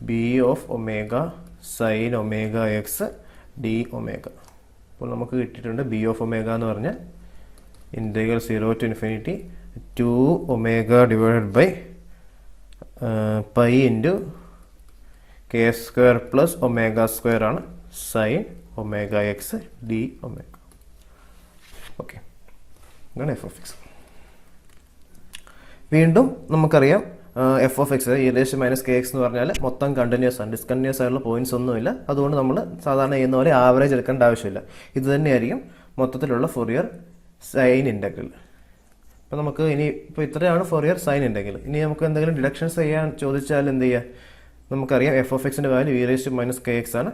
b of omega sine omega X d omega. അപ്പോൾ നമുക്ക് കിട്ടിയിട്ടുണ്ട് b of omega എന്ന് പറഞ്ഞാൽ integral 0 to infinity 2 omega divided by pi into k square plus omega square ആണ്, sine omega X d omega. Okay, ഇതാണ് f of x. വീണ്ടും നമുക്കറിയാം f of x e raised to minus kx എന്ന് പറഞ്ഞാൽ മൊത്തം continuous ആണ്, discontinuous ആയിട്ടുള്ള points ഒന്നുമില്ല. അതുകൊണ്ട് നമ്മൾ സാധാരണ ചെയ്യുന്ന പോലെ ആവറേജ് എടുക്കേണ്ട ആവശ്യമില്ല. ഇത് തന്നെയായിരിക്കും മൊത്തത്തിലുള്ള ഫൊറിയർ സൈൻ ഇൻറ്റഗ്രൽ. അപ്പോൾ നമുക്ക് ഇനി ഇപ്പോൾ ഇത്രയാണ് ഫൊറിയർ സൈൻ ഇൻറ്റഗ്രൽ. ഇനി നമുക്ക് എന്തെങ്കിലും ഡിഡക്ഷൻസ് ചെയ്യാൻ ചോദിച്ചാൽ എന്ത് ചെയ്യുക? നമുക്കറിയാം എഫ് ഓഫ് എക്സിൻ്റെ value e raised to minus kx ആണ്.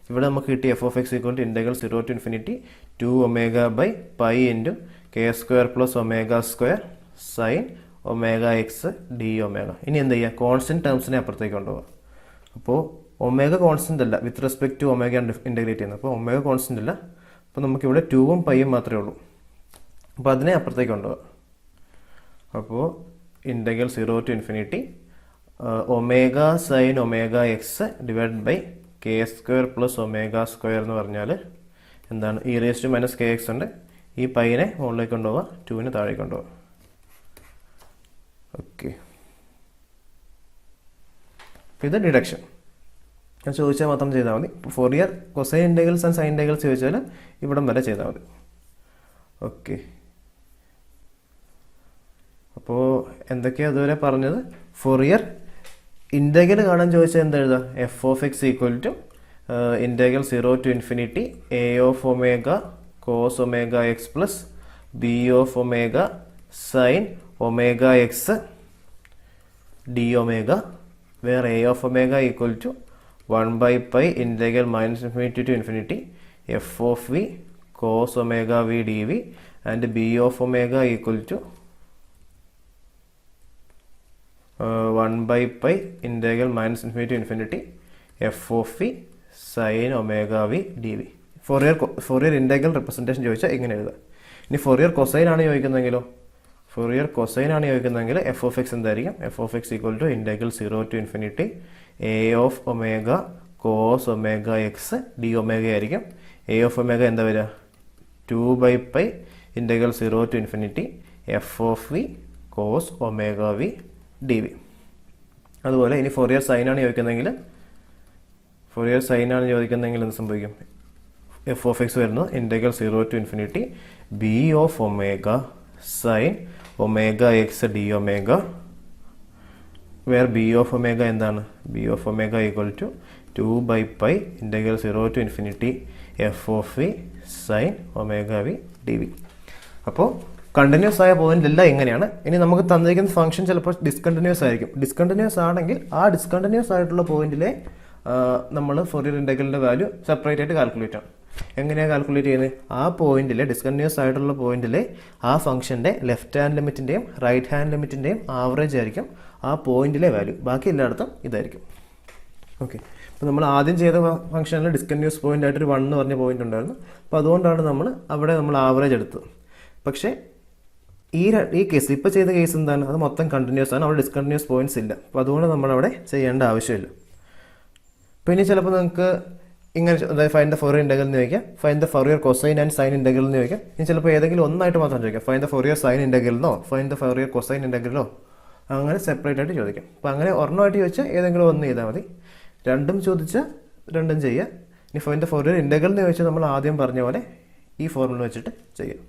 ഇവിടെ നമുക്ക് കിട്ടിയ f of X equal to integral 0 to infinity 2 omega by pi into k square plus omega square sine omega X d omega. ഇനി എന്ത് ചെയ്യുക? കോൺസ്റ്റൻറ്റ് ടേംസിനെ അപ്പുറത്തേക്ക് കൊണ്ടുപോകാം. അപ്പോൾ ഒമേഗ കോൺസ്റ്റൻ്റ് അല്ല, with respect to omega integrate ചെയ്യുന്നത്. അപ്പോൾ ഒമേഗ കോൺസ്റ്റൻ്റ് അല്ല, അപ്പോൾ നമുക്കിവിടെ 2ഉം പൈയും മാത്രമേ ഉള്ളൂ. അപ്പോൾ അതിനെ അപ്പുറത്തേക്ക് കൊണ്ടുപോകാം. അപ്പോൾ integral 0 to infinity omega sine omega x divide by k square plus omega square എന്ന് പറഞ്ഞാൽ എന്താണ്? e raised to minus kx ഉണ്ട്. ഈ പൈനെ മുകളിലേക്ക് കൊണ്ടുപോകാം, 2നെ താഴേക്ക് കൊണ്ടുപോകാം. ഓക്കെ, ഇത് ഡിഡക്ഷൻ. ഞാൻ ചോദിച്ചാൽ മാത്രം ചെയ്താൽ മതി. Fourier cosine integrals and sine integrals ചോദിച്ചാൽ ഇവിടം വരെ ചെയ്താൽ മതി. ഓക്കെ, അപ്പോൾ എന്തൊക്കെയാണ് അതുവരെ പറഞ്ഞത്? ഫൊറിയർ ഇൻറ്റഗ്രൽ കാണാൻ ചോദിച്ചാൽ എന്താ എഴുതുക? F of X equal to integral 0 to infinity a of omega cos omega X plus B of omega sine omega X d omega, where a of omega equal to 1/π integral minus infinity to infinity f of v cos omega v dv and b of omega equal to 1/π integral minus infinity to infinity f of v sin omega v dv. Fourier integral representation ചോദിച്ചാൽ ഇങ്ങനെ എഴുതാം. ഇനി Fourier cosine ആണ് ചോദിക്കുന്നതെങ്കിലോ, Fourier cosine ആണ് ചോദിക്കുന്നതെങ്കിൽ f of x എന്തായിരിക്കും? F of X equal to integral 0 to infinity a of omega cos omega X d omega ആയിരിക്കും. A of omega എന്താ വരിക? 2/π integral 0 to infinity f of V cos omega V D v. അതുപോലെ ഇനി Fourier sine ആണ് ചോദിക്കുന്നതെങ്കിൽ എന്ത് സംഭവിക്കും? F of x വരുന്നത് integral 0 to infinity b of omega sine omega X d omega, where b of omega എന്താണ്? B of omega equal to 2/π integral 0 to infinity f of V sine omega V D V. അപ്പോൾ continuous ആയ പോയിന്റിലെല്ലാം ഇങ്ങനെയാണ്. ഇനി നമുക്ക് തന്നിരിക്കുന്ന function ചിലപ്പോൾ discontinuous ആയിരിക്കും. ഡിസ്കണ്ടിന്യൂസ് ആണെങ്കിൽ ആ ഡിസ്കണ്ടിന്യൂസ് ആയിട്ടുള്ള പോയിന്റിലെ നമ്മൾ ഫോറിയർ ഇൻ്റഗ്രലിൻ്റെ വാല്യൂ സെപ്പറേറ്റ് ആയിട്ട് കാൽക്കുലേറ്റ് ആണ്. എങ്ങനെയാണ് കാൽക്കുലേറ്റ് ചെയ്യുന്നത്? ആ പോയിന്റിലെ ഡിസ്കണ്ടിന്യൂസ് ആയിട്ടുള്ള പോയിന്റിലെ ആ ഫംഗ്ഷൻ്റെ ലെഫ്റ്റ് ഹാൻഡ് ലിമിറ്റിൻ്റെയും റൈറ്റ് ഹാൻഡ് ലിമിറ്റിൻ്റെയും ആവറേജ് ആയിരിക്കും ആ പോയിന്റിലെ വാല്യൂ. ബാക്കി എല്ലായിടത്തും ഇതായിരിക്കും. ഓക്കെ, അപ്പോൾ നമ്മൾ ആദ്യം ചെയ്ത ഫംഗ്ഷനിൽ ഡിസ്കണ്ടിന്യൂസ് പോയിന്റ് ആയിട്ടൊരു 1 എന്ന് പറഞ്ഞ പോയിന്റ് ഉണ്ടായിരുന്നു. അപ്പോൾ അതുകൊണ്ടാണ് നമ്മൾ ആവറേജ് എടുത്തത്. പക്ഷേ ഈ കേസ് ഇപ്പോൾ ചെയ്ത കേസ് എന്താണ്? അത് മൊത്തം കണ്ടിന്യൂസ് ആണ്, അവിടെ ഡിസ്കണ്ടിന്യൂസ് പോയിന്റ്സ് ഇല്ല. അപ്പോൾ അതുകൊണ്ട് നമ്മളവിടെ ചെയ്യേണ്ട ആവശ്യമില്ല. പിന്നെ ചിലപ്പോൾ നിങ്ങൾക്ക് ഇങ്ങനെ, അതായത് ഫൈൻഡ് ദ ഫോറിയർ ഇൻ്റഗ്രൽ എന്ന് ചോദിക്കാം, find the Fourier cosine and sine integral എന്ന് ചോദിക്കാം. ഇനി ചിലപ്പോൾ ഏതെങ്കിലും ഒന്നായിട്ട് മാത്രം ചോദിക്കാം, ഫൈൻഡ് ദ ഫോറിയർ സൈൻ ഇൻ്റഗ്രലിനോ ഫൈൻഡ് ദ ഫോറിയർ കൊസൈൻ ഇൻ്റഗ്രലോ, അങ്ങനെ സെപ്പറേറ്റ് ആയിട്ട് ചോദിക്കാം. അപ്പോൾ അങ്ങനെ ഒരെണ്ണമായിട്ട് ചോദിച്ചാൽ ഏതെങ്കിലും ഒന്ന് ചെയ്താൽ മതി. രണ്ടും ചോദിച്ചാൽ രണ്ടും ചെയ്യുക. ഇനി ഫൈൻഡ് ദ ഫോറിയർ ഇൻ്റഗ്രൽ എന്ന് ചോദിച്ചാൽ നമ്മൾ ആദ്യം പറഞ്ഞ പോലെ ഈ ഫോർമുല വെച്ചിട്ട് ചെയ്യാം.